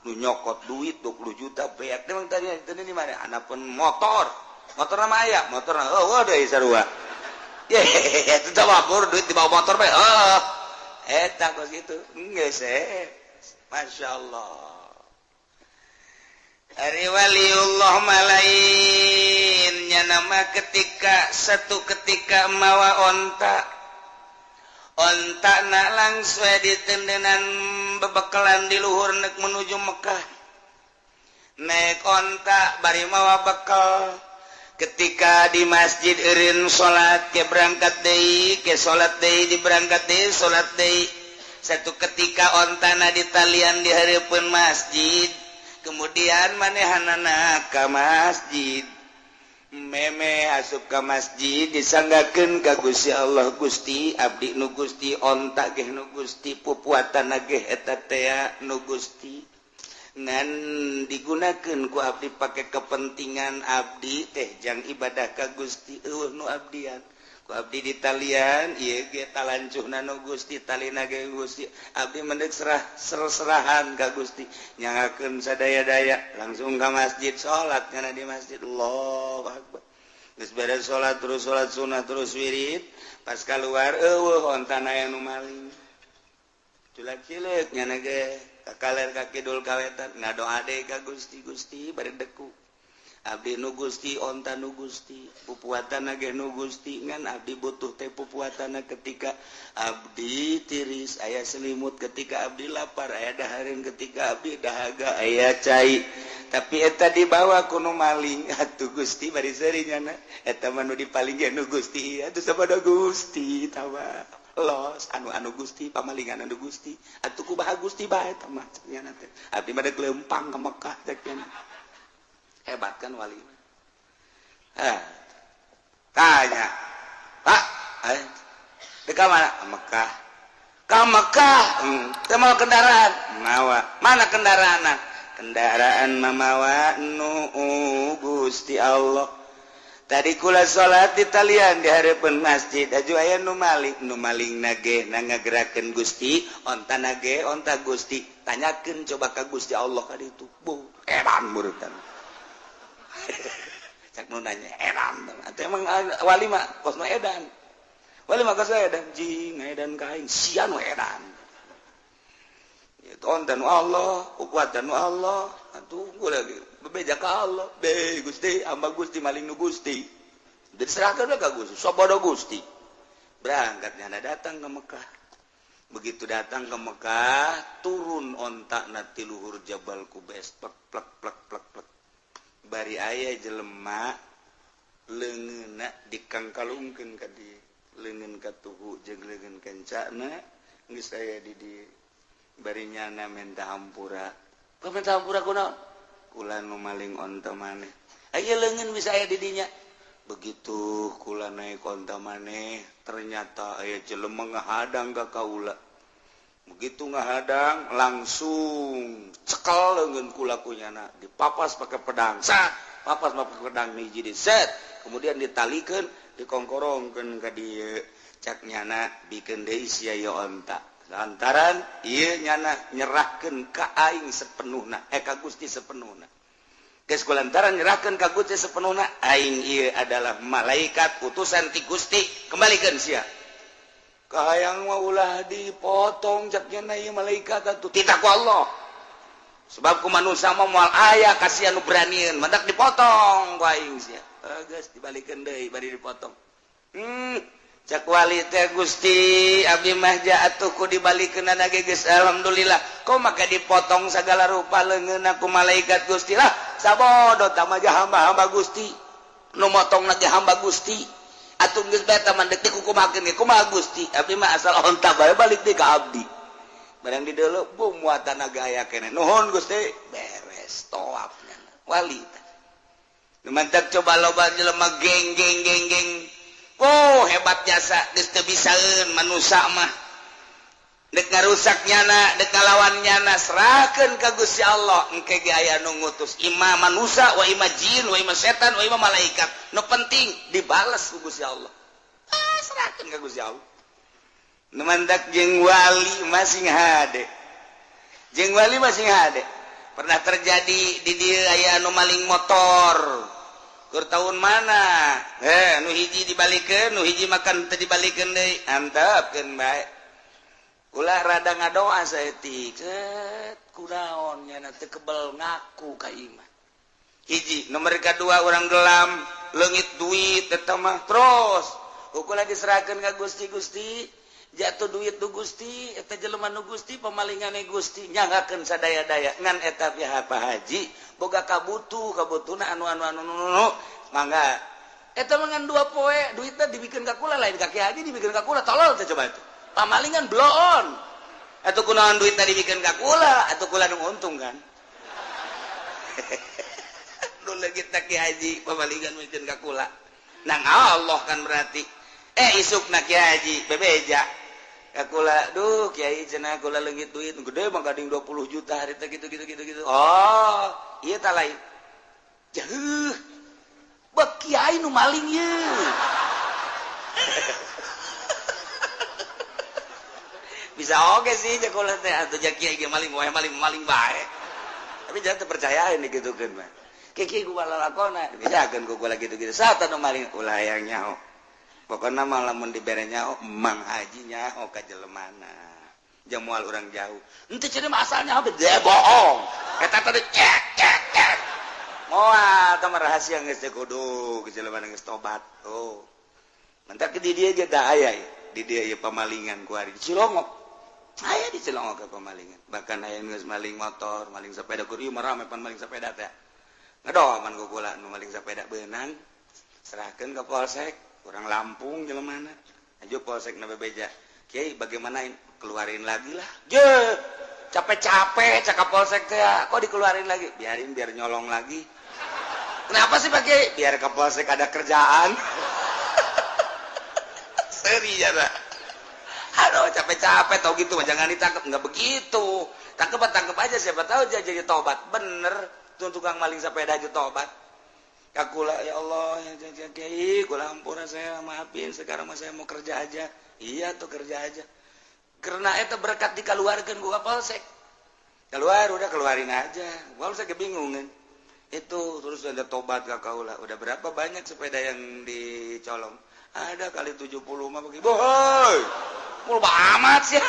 S3: nu nyokot duit 20 juta beak memang tadi di mana anapun motor mah aya motorna eueuh deui sarua ye eta teh wabur duit di bawah motor bae eta kos kitu geus Masya Allah Ari waliullah malainnya nama satu ketika mawa onta nak langsung ditendenan bebekalan di luhur nek menuju Mekah nek onta bari mawa bekal ketika di masjid eureun salat ke berangkat deui ke salat deui di berangkat deui salat deui satu ketika ontana di talian di hareupeun masjid kemudian manehanana ka masjid meme asup ka masjid disanggakeun ka Gusti Allah Gusti abdi nu Gusti onta ge nu Gusti pupuatana ge eta teh nu Gusti ngan digunakeun ku abdi pake kepentingan abdi teh jang ibadah ka Gusti eueuh nu abdian Abdi di talian ieu ge talancuhna nu Gusti talina ge Gusti abdi mendek serahan ka Gusti nyangakeun sadaya-daya langsung ka masjid salat kana di masjid Allahu Akbar geus beres salat terus salat sunah terus wirid pas keluar eueuh ontana aya nu maling culak-cileuk nyana ge kakaler ka kidul kawetan ngadoa deui ka Gusti Gusti bari deku abdi nu Gusti onta nu Gusti pupuatana ge nu Gusti ngan abdi butuh teh pupuatana ketika abdi tiris aya selimut ketika abdi lapar aya dahareun ketika abdi dahaga aya cai tapi eta dibawa ku nu maling atuh Gusti bari seuri nyana eta mah nu dipaling ge nu Gusti atuh sabada Gusti tawa los anu Gusti pamalingan anu Gusti atuh kumaha Gusti bae eta mah nyana teh abdi mah deuk leumpang ka Mekah cek nyana hebat kan wali tanya Pak deka mana Mekah ka Mekah mau kendaraan mana kendaraan mamawa nu Gusti Allah tadi kula salat di talian di hareupeun masjid aju aya nu maling nage ngagerakeun Gusti onta nage onta Gusti tanyakeun coba ka Gusti Allah ka ditu bu edan murutan cak nu nanya edan atuh emang wali mah kosna edan wali mah kosna edan jing edan kain sia nu edan itu ontan Allah ukuatan Allah atuh gula bebeja ka Allah be Gusti hamba Gusti maling nu Gusti diserahkeun ka Gusti sabodo Gusti berangkat nyana datang ke Mekah begitu datang ke Mekah turun ontak na ti luhur Jabal Qubais plek plek plek plek plek bari aya jelema leungeunna dikangkalungkeun ka di leungeun ka tuhu jeung leungeun kancana geus aya di bari nyana menta hampura pamenta hampura kunaon kula nu maling onta maneh aya leungeun bisa aya di dinya begitu kula naik onta maneh ternyata aya jelema ngahadang ka kaula begitu ngahadang langsung cekel leungeun kula ku nyana dipapas pakai pedang papas pakai pedang hiji di set kemudian ditalikeun dikongkorongkeun ka dieu cak nyana bikeun deui sia ieu onta lantaran ieu nyana nyerahkeun ka aing sepenuhna ka Gusti sepenuhna geus kulantaran nyerahkeun ka Gusti sepenuhna aing ieu adalah malaikat utusan ti Gusti kembalikeun sia kahayang mah ulah dipotong caknya na ieu malaikat atuh tita ku Allah sebab ku manusia mah moal aya kasihan nu beranian mendak dipotong ku aing sia geus dibalikeun deui bari dipotong cak wali teh Gusti abdi mah ja atuh ku dibalikeunana ge geus alhamdulillah kok maka dipotong sagala rupa leungeunna ku malaikat Gusti lah sabodo tah mah hamba-hamba Gusti nu motongna ge hamba Gusti atuh geus bae tah mandek dikukumakeun ge kumaha Gusti abdi mah asal onta bae balik deui ka abdi barang di deuleu bu muatan gaya keneh nuhun Gusti beres toapnya wali nu mantap coba loba jelema geng oh hebat jasa geus teu bisaeun manusia mah dek ngarusak nyana dek ngalawan nyana serahkeun ka Gusti Allah engke ge aya nu ngutus imam manusia wa imam jin wa imam setan wa imam malaikat nu penting dibales ku Gusti Allah serahkeun ka Gusti Allah nu mandak jeung wali masing hade jeung wali masing hade pernah terjadi di dieu aya anu maling motor keur tahun mana nu hiji dibalikeun nu hiji makan teu dibalikeun deui antepkeun bae ulah rada ngadoa saeutik kunaon nyana teu kebel ngaku ka imah hiji nomor kadua urang gelam leungit duit eta mah terus ulah diserahkeun ka Gusti jatuh duit nu Gusti eta jelema nu Gusti pamalingane Gusti nyanggakeun sadaya-daya ngan eta pihak Pak Haji boga kabutuna anu mangga eta mah ngan 2 poe duitna dibikeun ka kula lain ka Kiai Haji dibikeun ka kula tolol teh coba itu pamalingan bloon atuh kunaon duitna dibikeun ka kula atuh kula nu untung kan nu leungit ka Kiai Haji pamalingan mikeun ka kula nang Allah kan berarti isukna Kiai Haji bebeja kakula duh Kiai cenah kula leungit duit gede mah gading 20 juta harita gitu oh ieu tah lain jeuh bek Kiai nu maling ieu bisa oke sih cek ulah teh atuh jak kiai maling wae maling bae tapi jangan terpercayain digitukeun mah kiai ku balalakona bisakeun ku lagi gitu-gitu satan nu maling ulah hayang nyaho pokona mah lamun dibere nyaho emang haji nyaho ka jelemana jeung moal urang jauh henteu cenah mah asalnya bede bohong eta teh cek moal teh rahasia geus teh kudu ke jelemana geus tobat oh mentak di dia ge da aya di dia ieu pamalingan ku ari di Cilongok aya di Cilongok ke pamalingan bahkan aya geus maling motor maling sepeda ku ieu mah rame pan maling sepeda teh ngadoh man ku kula nu maling sepeda beunang serahkeun ka polsek urang Lampung jelemana aju polsek na bebeja kiai bagaimana keluarin lagi lah je capek-capek cakap polsek teh kok dikeluarin lagi biarin biar nyolong lagi kenapa sih Pak Kiai biar ke polsek ada kerjaan seri ya dah aduh capek-capek tau gitu jangan ditangkap nggak begitu tangkap aja siapa tahu jadi tobat bener tuh tukang maling sepeda aja tobat kakula ya Allah ya Kiai kula ampura saya maafin sekarang mah saya mau kerja aja iya tuh kerja aja karena itu berkat dikeluarkan gua polsek keluar udah keluarin aja gua saya kebingung kan itu terus ada tobat ke kaula udah berapa banyak sepeda yang dicolong ada kali 70 mah bagi boy mul amat sih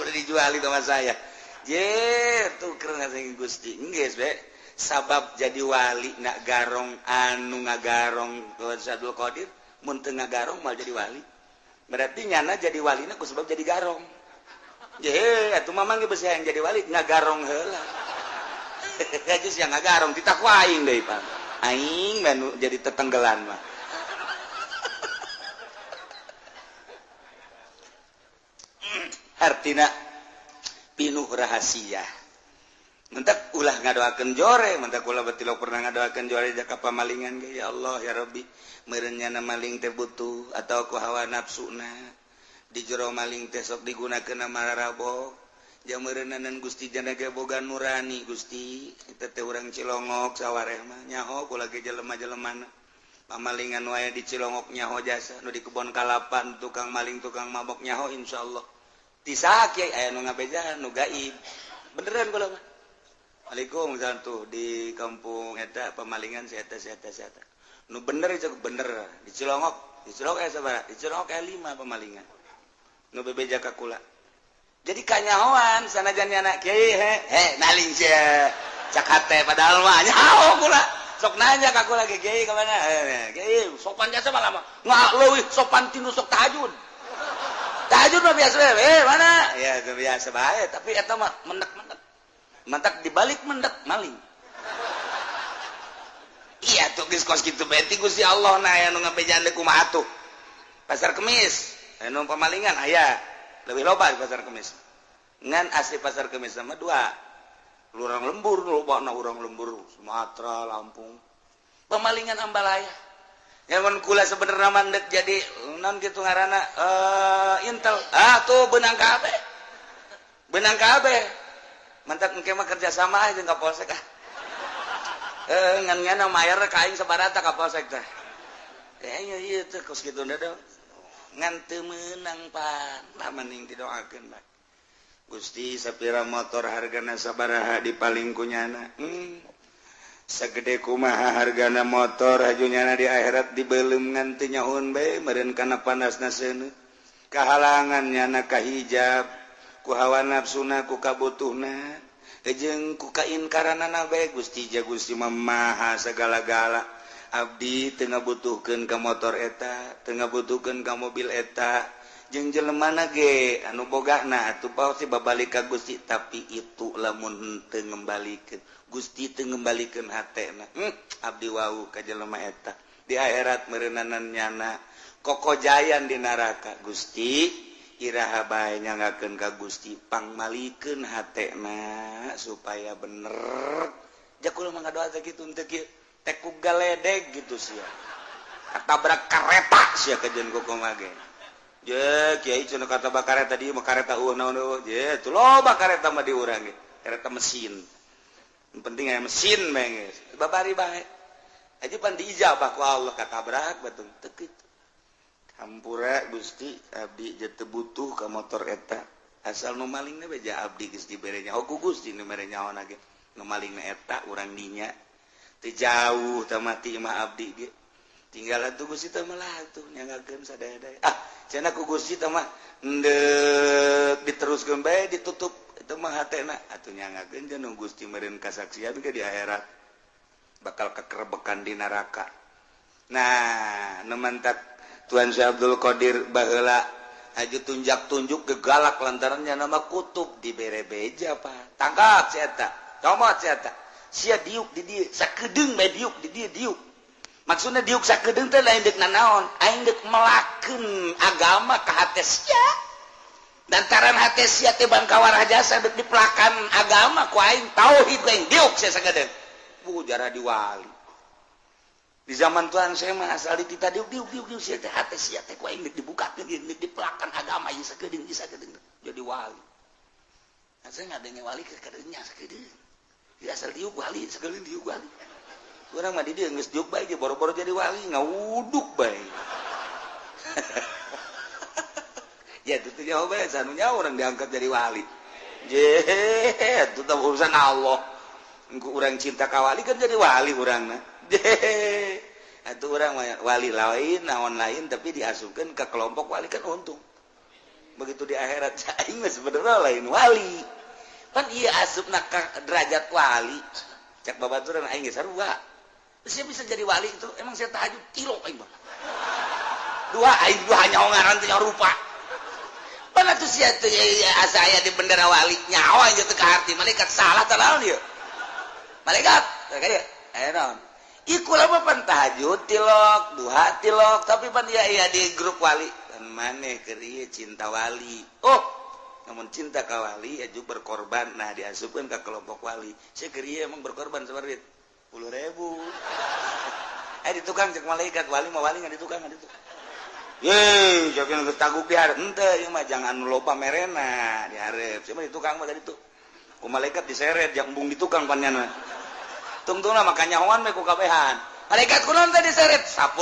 S3: udah dijualin sama saya tuh keren sing Gusti geus be sabab jadi wali nak garong anu ngagarong Sadul Qadir mun teu ngagarong mal jadi wali berarti nyana jadi walina ku sebab jadi garong atuh mamang ge beusi yang jadi wali ngagarong heula geus yang ngagarong ditakwa aing deui Pak aing mah jadi tetenggelan mah artina pinuh rahasia mentak ulah ngadoakeun jore mentak ulah betilo pernah ngadoakeun jore jaka pamalingan ge ya Allah ya Rabbi meureun nyana maling teh butuh atau ku hawa nafsuna di jero maling teh sok digunakeun mararabo jeung meureunanan Gusti jana ge boga nurani Gusti eta teh urang Cilongok sawareh mah nyaho kula ge jelema-jelemana pamalingan wae di Cilongok nyaho jasa nu di kebon kalapan tukang maling tukang mabok nyaho insyaallah tisaha kiai aya nu ngabejahan nu gaib beneran kula mah Assalamualaikum misalnya tuh di kampung eta pemalingan si eta nu bener itu bener di Cilongok aya sabaraha di Cilongok aya 5 pemalingan nu bebeja ka kula jadi kanyahoan sanajan anak kiai naling sia cak hate padahal mah nyaho kula sok nanya ka kula kiai ka mana kiai sopan jasa malah mah leuwih sopan tinu sok tahajud mah biasa mana ya biasa bae tapi eta mah mendek mantak dibalik mendek maling iya tuh geus kos kitu bae ti Gusti Allah na aya nu ngabejaan kumaha atuh pasar kemis anu pamalingan aya leuwih loba di pasar kemis ngan asli pasar kemis sama 2 lurang lembur lobana urang lembur Sumatera Lampung pamalingan ambalaya yang kula sebenarnya mandek jadi non gitu ngaranna intel tuh benang kabeh mantak engke mah kerja sama aja jeung Kapolsek ngan nyana mayar ka aing sabarata Kapolsek teh ieu teh kos kitu da ngan teu meunang pan lah mending didoakeun bae Gusti sapira motor hargana sabaraha dipaling ku nyana sagede kumaha hargana motor hajunyana di akhirat dibeulem ngan teu nyahoon bae meureun kana panasna seuneu kahalangan nyana kahijab ku hawa nafsuna ku kabutuhna jeung ku kainkaranana bae Gusti Gusti maha segala-gala abdi teu ngabutuhkeun ka motor eta teu ngabutuhkeun ka mobil eta jeung jelemana ge anu bogana atuh pasti babalik ka Gusti tapi itu lamun teu ngembalikeun Gusti teu ngembalikeun hatena abdi wau ka jelema eta di akhirat meureunana nyana kokojayan di neraka Gusti iraha bae nyangakeun ka Gusti pangmalikeun hatena supaya bener jakul mah ngadoa teh kitu teh kieu teh ku galedeg gitu sia katabrak kareta sia kajeun kokoh ge je kiai cenah katabrak kareta di mah kareta naon je tuh loba kareta mah di urang ge kareta mesin yang penting aya mesin bae geus babari bae aja pan diijabah ku Allah katabrak batung teu kitu Hampura Gusti Abdi jete butuh ke motor eta asal nu malingna beja Abdi geus diberenya Gusti nu mere nyaona ge nu malingna eta urang dinya teu jauh teh mati mah Abdi ge tinggal atuh Gusti teh malah atuh nyangakeun sadaya-daya cenah ku Gusti teh mah endek diteruskeun bae ditutup itu mah hatena atuh nyangakeun jeung nu Gusti meureun kasaksian ge di akhirat bakal kekerbekan di neraka. Nah nemantak Tuan Syekh Abdul Qadir baheula aju tunjak-tunjuk gegalak lantarannya nama kutub dibere beja Pak. Tangkap si eta. Comot si eta. Sia diuk di dieu sakedeung bae diuk di dieu diuk. Maksudna diuk sakedeung teh lain deuk nanaon, aing deuk melakeun agama ka hate sia. Lantaran hate sia teh ban kawarah jasa deuk dipelakan agama ku aing tauhid ku aing diuk sia sakedeung. Jara diwali. Di zaman Tuhan saya mah asal ditita diuk sia teh hate sia teh ku aing dibuka deuk dipelakan agama ieu sakedeung jadi wali. Asa ngadenge wali ke kadeungnya sakedeung. Di asal diuk wali sakedeung diuk wali. Urang mah di dieu geus diuk bae boro-boro jadi wali ngawuduk bae. Ya itu nyaho bae sanunya orang diangkat jadi wali. Jeh, itu urusan Allah. Engko urang cinta ka wali kan jadi wali urangna. Atuh orang wali lain, naon lain, tapi diasupkan ke kelompok wali kan untung. Begitu di akhirat, aing mah sebenarnya lain wali. Kan iya asupna ka derajat wali. Cak babaturan aing geus sarua. Terus bisa jadi wali itu, emang saya tahajud kilo aing mah. Aing dua nyawa ngaran teh rupa. Pan atuh sia teh asa aya di bendera wali nyawa aja teh ka harti malaikat salah tah naon ieu. Malaikat, kayak aya naon? Iku lama pan tahajud tilok, duha tilok, tapi pan iya di grup wali. Pan maneh keur ieu cinta wali. Oh, namun cinta ka wali aju berkorban. Nah, diasupkeun ka kelompok wali. Saya keur ieu emang berkorban sabarit 10.000. Di tukang cek malaikat wali mah wali ngan di tukang Ye, jogeun geus taguk di hareup. Henteu ieu mah jangan loba merena di hareup. Cuma di tukang mah tadi tuh. Ku malaikat diseret yang embung di tukang panjana. Tungtungna makanya hoan me ku kabehan. Malaikat kunaon teh diseret 10.000.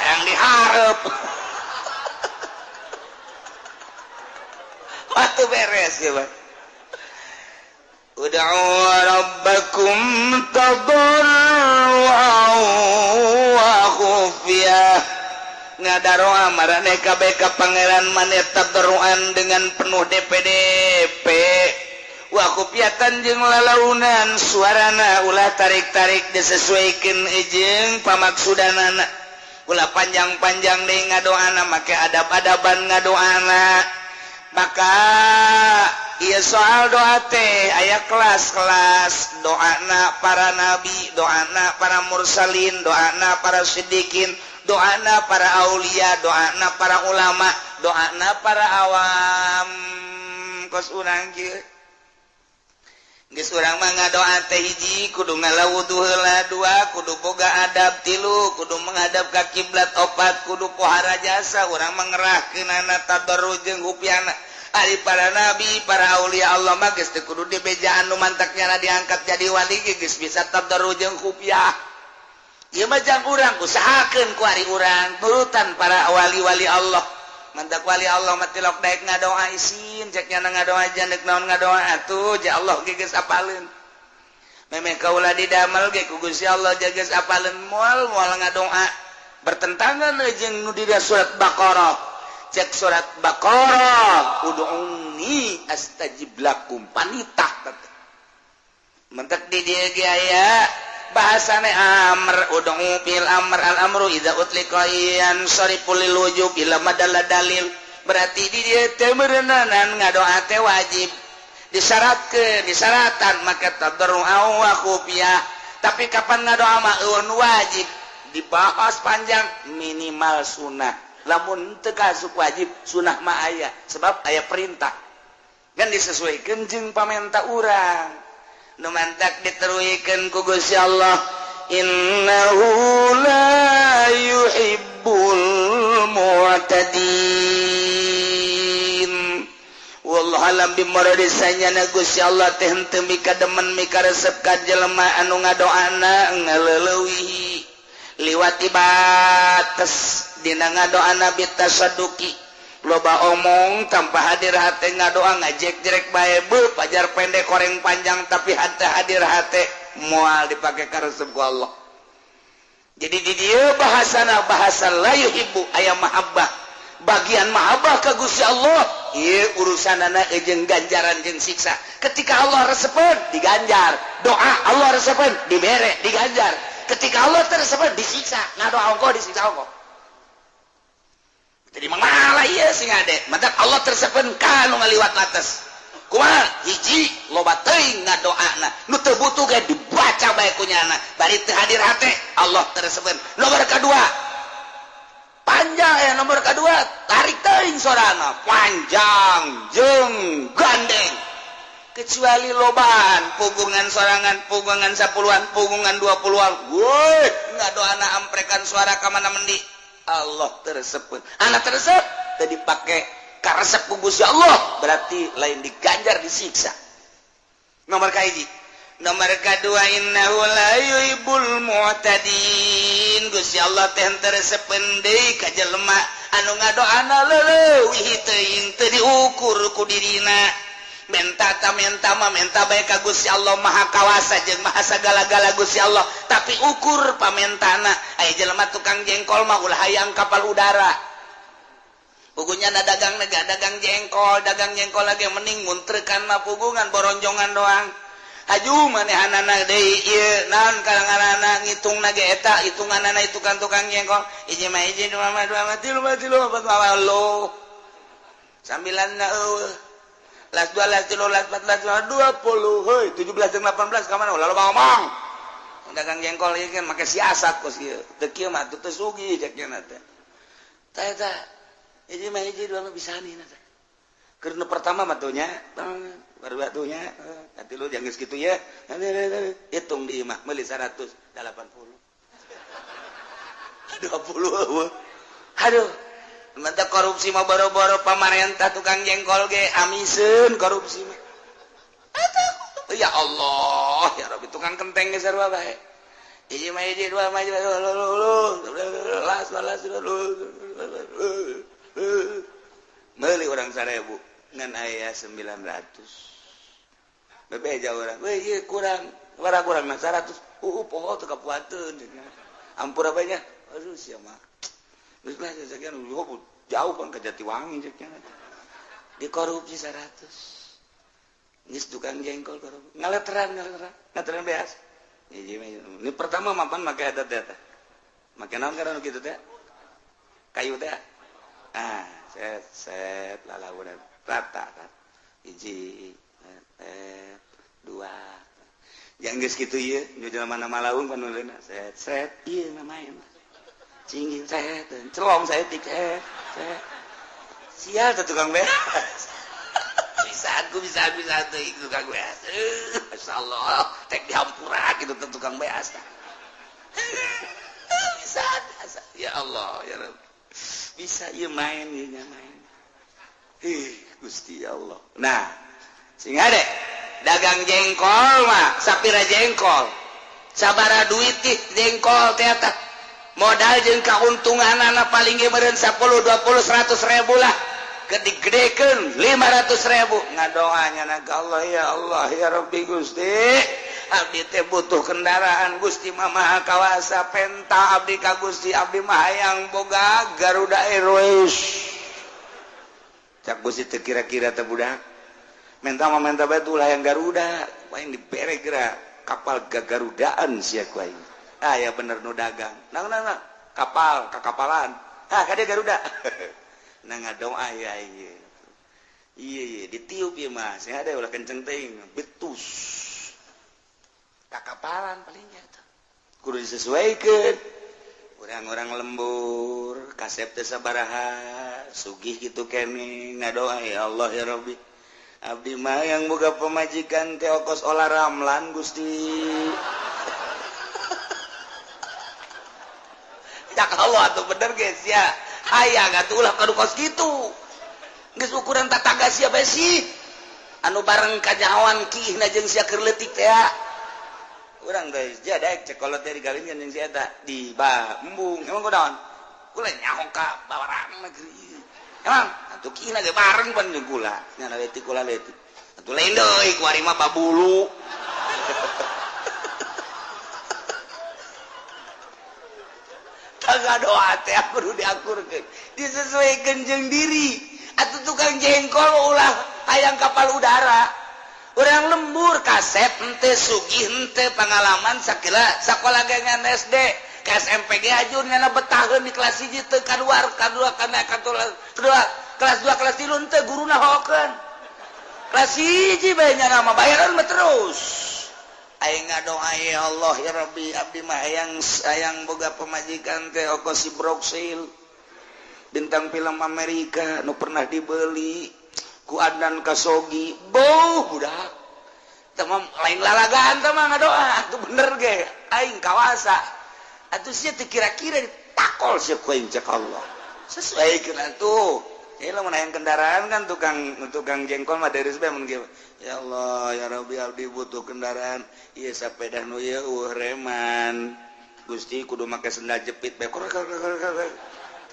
S3: Yang dihareup. Waktu beres ya, Pak. Ud'u rabbakum tadarruan wa khufyah. Ngadaroa marane kabeh ka pangeran maneh tadarruan dengan penuh DPDP. Wa khufyatan jeung lalaunan suarana ulah tarik-tarik disesuaikeun jeung pamaksudanana. Ulah panjang-panjang deui ngadoana make adab-adaban ngadoana. Maka ieu soal doa teh aya kelas-kelas doana para nabi, doana para mursalin, doana para siddiqin, doana para aulia, doana para ulama, doana para awam. Kos urang kieu geus urang mah ngadoa teh hiji kudu ngalawudu heula, dua kudu boga adab, tilu kudu menghadap ka kiblat, opat kudu pohara jasa, urang mah ngerahkeunana tadarruj jeung hupyana. Ari para nabi, para aulia Allah mah geus teu kudu dibejaan nu mantaknya diangkat jadi wali geus bisa tadarruj jeung hupyah. Ieu mah jang urang usahakeun ku ari urang nurutan para wali-wali Allah. Mantak wali Allah matilok daek ngadoa isin cek nyana ngadoa aja nek naon ngadoa atuh ja Allah ge geus apaleun memeh kaula didamel ge ku Gusti Allah ja geus apaleun moal ngadoa bertentangan jeung nu di surat Baqarah cek surat Baqarah ud'uni astajib lakum panitah mentek di dieu ge aya bahasane amr ud'u fil amr al amru idza utliqa yan sariful lil wujub ila madalla dalil berarti di dieu teh beureunan ngadoa teh wajib disyaratkan maka tadarru wa khufyah tapi kapan ngadoa mah wajib dibahas panjang minimal sunnah lamun teu kasuk wajib sunnah mah aya sebab aya perintah kan disesuaikeun jeung pamenta urang nu mantak diteruikeun ku Gusti Allah innahu la yuhibbul mu'tadin wallahu alam bimuradisanya na Gusti Allah teh henteu mika demen mika resep ka jelema anu ngadoana ngaleuleui liwati batas dina ngadoa nabi tasaduki loba omong tanpa hadir hati ngadoa ngajek jerek bae beuh pajar pendek koreng panjang tapi hati hadir hati moal dipake karesep ku Allah. Jadi di dieu bahasana bahasa la yuhibbu aya mahabbah bagian mahabbah ka Gusti Allah ieu urusanana jeung ganjaran jeung siksa. Ketika Allah resepeun diganjar, doa Allah resepeun dibere diganjar. Ketika Allah teresepeun disiksa, ngadoa ongko disiksa ongko. Jadi mangala ieu sing ade, matak Allah teresepeun ka nu ngaliwat atas. Kumaha? Hiji loba teuing ngadoana, nu teu butuh ge dibaca bae ku nyana, bari teu hadir hate Allah teresepeun. Nomor kadua panjang ya, nomor kedua tarik teuing sorana panjang jeung gandeng kecuali lobaan pugungan sorangan pugungan 10-an pugungan 20-an woi ngadoana amprekan suara ka mana mendi Allah teresepeun anak teresep teu dipake karesep ku Gusti Allah berarti lain diganjar disiksa. Nomor kahiji. Nomor kedua innahu la yuhibbul mu'tadin. Gusti Allah teh teresepeun deui ka jelema anu ngadoana leuwih teuing teu diukur ku dirina. Menta bae ka Gusti Allah Maha Kawasa jeung Maha Sagala-gala Gusti Allah, tapi ukur pamentana. Aya jelema tukang jengkol mah ulah hayang kapal udara. Pugunya dagang dagang jengkol lagi mending muntrekan mah pugungan boronjongan doang. Haju manehanana deui ieu naon kalanganana ngitungna ge eta hitunganana itu kan tukang jengkol hiji mah hiji dua mah tilu opat mah lo sambilanna eueuh las 2 las 3 las 4 las 20 heuy 17 jeung 18 ka mana ulah loba ngomong dagang jengkol ieu kan make siasat kos ieu teu kieu mah teu sugih cek nya teh tah eta hiji mah hiji dua mah bisanina teh keur nu pertama mah tuh nya baru batunya hati lu jangan segitu ya hitung di imah beli 180 20 aduh mantap korupsi mah boro-boro pamarentah tukang jengkol ge amisen korupsi mah ya Allah ya Rabbi tukang kenteng ge sarua bae hiji mah hiji dua mah meuli urang 1000 ngan aya 900 bebeja orang, weh kurang, kurang 100, poho teu kapuateun, ampura bae nya, aduh sia mah, geus lah sakian jauh kan ka Jatiwangi ceknya, dikorupsi 100, geus tukang jengkol korupsi, ngaleteran beas, ini pertama mapan make eta teh, make naon kana nu kitu teh, kayu teh, set lalaunan rata kan, hiji. 2 yang geus kitu ieu nu jelema malaung panulina set ieu namanya cingin set celong saya tik sial teh tukang beas bisa teh tukang beas masyaallah tek dihampura kitu teh tukang beas bisa ya Allah ya Rabbi bisa ieu main ieu main Gusti Allah nah sing ade dagang jengkol mah sapira jengkol sabara duit jengkol teh eta modal jeung kauntunganana paling ge meureun 10 20 100 ribu lah gede-gedekeun 500 ribu ngadoanya na ka Allah ya Rabbi Gusti abdi teh butuh kendaraan Gusti mah Maha Kawasa penta abdi ka Gusti abdi mah hayang boga Garuda Airways cak Gusti teu kira-kira teh budak menta bae ulah yang Garuda paling dibere geura kapal gagarudaan sia ku aing ya bener nu dagang nah kapal kakapalan ka dia Garuda nah ngadoa ya iya ditiup ieu mah sing ada ulah kenceng teuing betus kakapalan palingnya eta kudu disesuaikeun urang-urang lembur kasep teh sabaraha sugih kitu keneh ngadoa ya Allah ya Rabbi abdi mah yang boga pemajikan teh ongkos olah ramlan Gusti ya Allah atuh bener geus ya hayang atuh ulah kadu kos kitu geus ukuran tataga sia bae sih anu bareng kanyawan kihna jeung sia keur leutik teh urang teh jadaek cekolot teh digalinkeun jeung sia eta di embung emang kunaon kula nyaho ka bawarang negeri emang atuh kina ge bareng pan jeung kula nya leutik kula leutik atuh lain deui ku ari mah babulu taga doa teh kudu diakurkeun disesuaikeun jeung diri atuh tukang jengkol ulah hayang kapal udara urang lembur kasep henteu sugih henteu pangalaman sakola gengan SD ke SMPG ajur nyana betaheun di kelas 1 teu kaluar kadua kana kedua kelas 2 kelas 3 henteu guruna hokeun kelas 1 bae nyana mah bayaran mah terus aing ngadoa ya Allah ya Rabbi abdi mah hayang boga pamajikan teh ongkos si Broksil bintang film Amerika nu pernah dibeli ku Adnan Kasogi beuh budak tamam lain lalagaan teh mah ngadoa atuh bener ge aing kawasa atuh sia teh kira-kira ditakol sia ku aing cek Allah sesuaikeun atuh lamun hayang kendaraan kan tukang jengkol mah deres bae mun ge ya Allah ya Rabbi abdi butuh kendaraan ieu sapeda nu ieu reman Gusti kudu make sendal jepit bae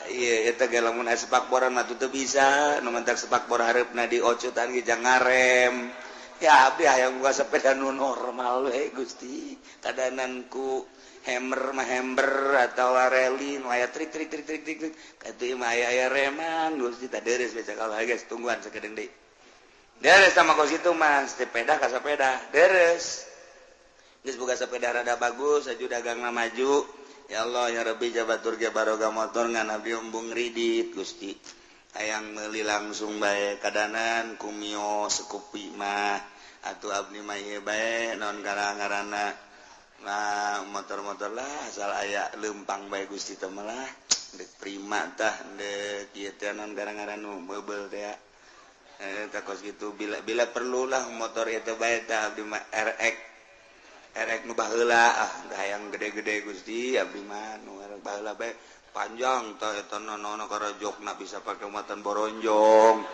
S3: iya eta ge lamun aya sepakboran mah teu bisa nu mentak sepakbor hareupna diocotan ge jang ngarem ya abdi hayang boga sepeda nu normal we Gusti kadananku hammer mah hammer atau rally nu aya trik katu mah aya reman Gusti tah deres bae cak Allah geus tungguan sakedeung deui deres sama kos itu mas sepeda ka sepeda deres geus boga sepeda rada bagus aju dagangna maju ya Allah ya Rabbi jabatur ge barokah motor ngan abdi embung ridit Gusti hayang meuli langsung bae kadanan kumio sekupi mah atuh abdi mah ieu bae naon ngaranna nah motor-motor lah asal aya leumpang bae Gusti teh mah lah dek prima tah dek ieu teh naon ngaranna nu meubel teh tah kos kitu bila perlu lah motor eta bae tah abdi mah RX nu baheula hayang gede-gede Gusti abdi mah nu RX baheula bae panjang tah eta nono karajokna bisa pake muatan boronjong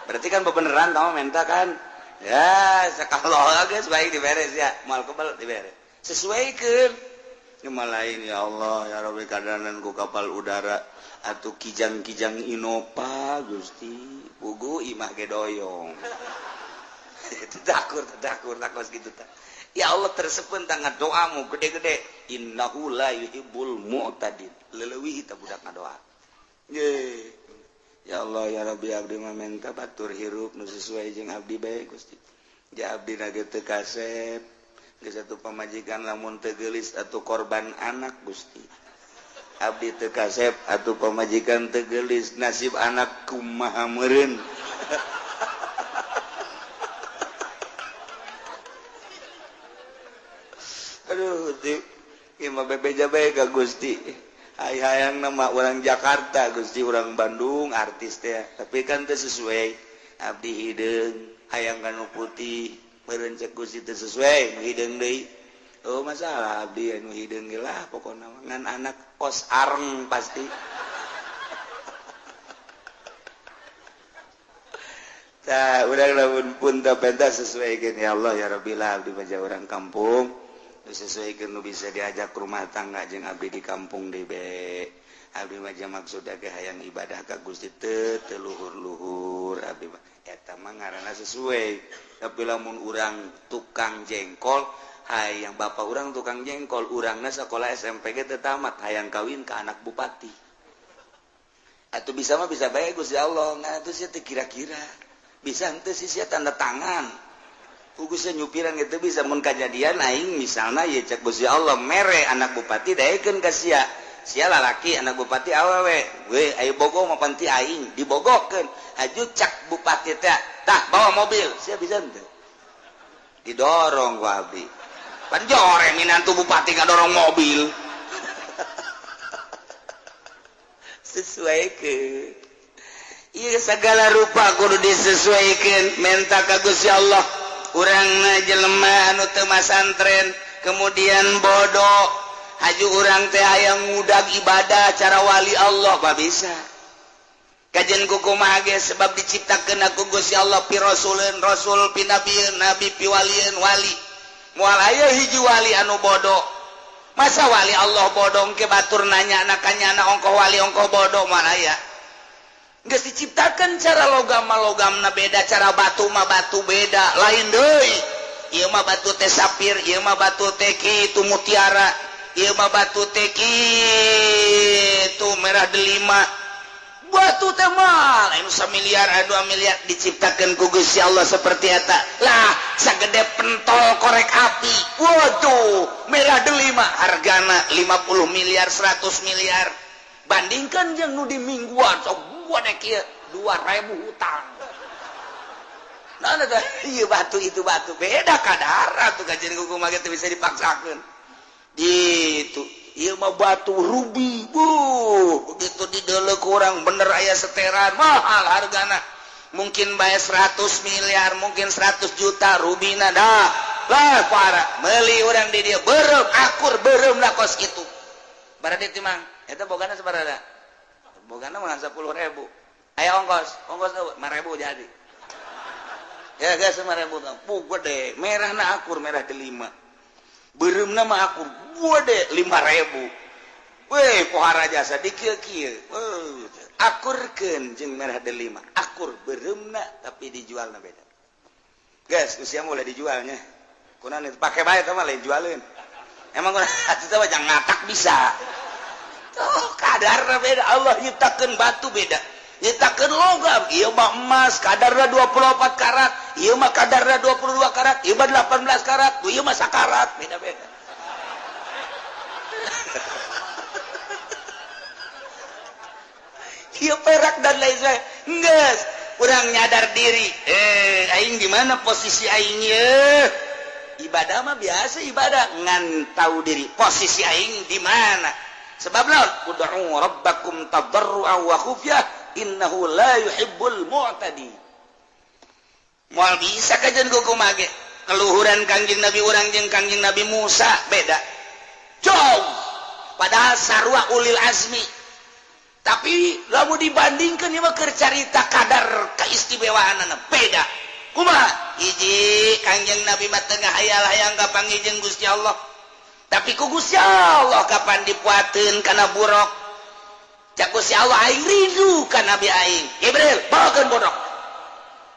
S3: berarti kan bebeneran tah menta kan ya sakaloha geus baik diberes ya moal kebal diberes sesuaikeun nyamal lain ya Allah ya Rabbi kadananku kapal udara atuh kijang-kijang Innova Gusti pugu imah ge doyong tadakur takos gitu tah ya Allah tersepen tangan doamu gede-gede innahu la yuhibbul mu'tadin leuwih tah budak ngadoa ye ya Allah ya Rabbi abdi mah menta batur hirup nu sesuai jeung abdi bae Gusti ja abdi na ge teu kasep geus atuh pamajikan lamun teu geulis atuh korban anak Gusti abdi teu kasep atuh pamajikan teu geulis nasib anak kumaha meureun aduh ieu mah bebeja bae ka Gusti hayang nama orang Jakarta Gusti orang Bandung artis teh tapi kan teu sesuai abdi hideung hayang kanu putih meureun cek Gusti teu sesuai hideung deui oh masalah abdi anu hideung ge lah pokona ngan anak kos areng pasti tah urang lamun pun teu pentas sesuaikeun ya Allah ya Rabbi lah abdi mah urang kampung sesuaikeun nu bisa diajak rumah tangga jeung abdi di kampung deui be abdi mah maksudna ge hayang ibadah ka Gusti teu luhur-luhur abdi mah eta mah ngaranna sesuai tapi lamun urang tukang jengkol hayang bapak urang tukang jengkol urangna sakola SMP ge teu tamat hayang kawin ka anak bupati atuh bisa mah bisa bae Gusti Allah nah atuh sia teh kira-kira bisa henteu sia tanda tangan Ugusnya nyupiran gitu bisa mun kejadian aing misalnya ya cek Gusti Allah mere anak bupati daekeun ka sia lalaki anak bupati awewe we ayo bogo mah panti aing dibogokeun aju cak bupati teh tah bawa mobil sia bisa henteu didorong ku abdi pan jore minantu bupati ngadorong mobil sesuaikeun ieu segala rupa kudu disesuaikeun menta ka Gusti Allah urangna jelema anu teu masantren kemudian bodoh haju urang teh hayang ngudag ibadah cara wali Allah ba bisa kajen kumaha ge sebab diciptakeun ku Gusti Allah pi rasulun rasul pi nabieun nabi pi walieun wali moal aya hiji wali anu bodoh Masa wali Allah bodong ke batur nanya anaknya anak ongkoh wali ongkoh bodoh mana ya? Nggak diciptakan cara logam beda, cara batu mah batu beda, lain deh. Iya mah batu teh sapir, iya mah batu teh itu mutiara, iya mah batu teh itu merah delima. Batu teh mah lain 1 miliar, 2 miliar diciptakan ku Gusti Allah seperti eta. Lah, sagede pentol korek api. Waduh, merah delima hargana 50 miliar, 100 miliar. Bandingkan yang nu di mingguan sok gua dek kieu 2.000 hutang. Nah, iya batu itu batu beda kadar tuh kajian kuku mah teh bisa dipaksakeun. Gitu. Ieu mah batu rubi. Begitu dideuleu kurang bener aya seteran mahal hargana. Mungkin bae 100 miliar, mungkin 100 juta rubina dah. Lah parah, meuli urang di dieu beureum akur beureumna kos kitu. Barade teh mang, eta bogana sabaraha? Bogana mah 10.000. Aya ongkos 5.000 jadi. Ya geus 5.000 pug gede, merahna akur merah delima. Beureumna mah akur gede 5.000. Weh pohara jasa dikieu-kieu. Akurkeun jeung merah delima. Akur beureumna tapi dijualna beda. Guys, usia mulai dijualnya. Kunaon itu pake bae teh mah lain jualeun. Emang atuh teh jangan ngatak bisa. Tuh kadarna beda. Allah nyiptakeun batu beda. Nyiptakeun logam, ieu mah emas kadarna 24 karat, ieu mah kadarna 22 karat, ieu mah 18 karat, ieu mah sakarat, beda-beda. Ieu perak dan lain sebagainya. Geus, urang nyadar diri. Aing di mana posisi aing ye? Ibadah mah biasa ibadah, ngan tahu diri posisi aing di mana. Sebab naon? Ud'u rabbakum tadarruan wa khufyah innahu la yuhibbul mu'tadi. Moal bisa kajian kumaha ge keluhuran Kangjeng Nabi urang jeung Kangjeng Nabi Musa beda. Jauh. Padahal sarua ulil azmi. Tapi lamun dibandingkeun ieu mah keur carita kadar kaistimewaanana beda. Kumaha? Hiji Kangjeng Nabi mah teu ngahayal-hayang kapanggih jeung Gusti Allah. Tapi ku Gusti Allah kapan dipuateun kana buruk. Cak Gusti Allah aing rindu ka Nabi aing. Jibril, bawakeun buruk.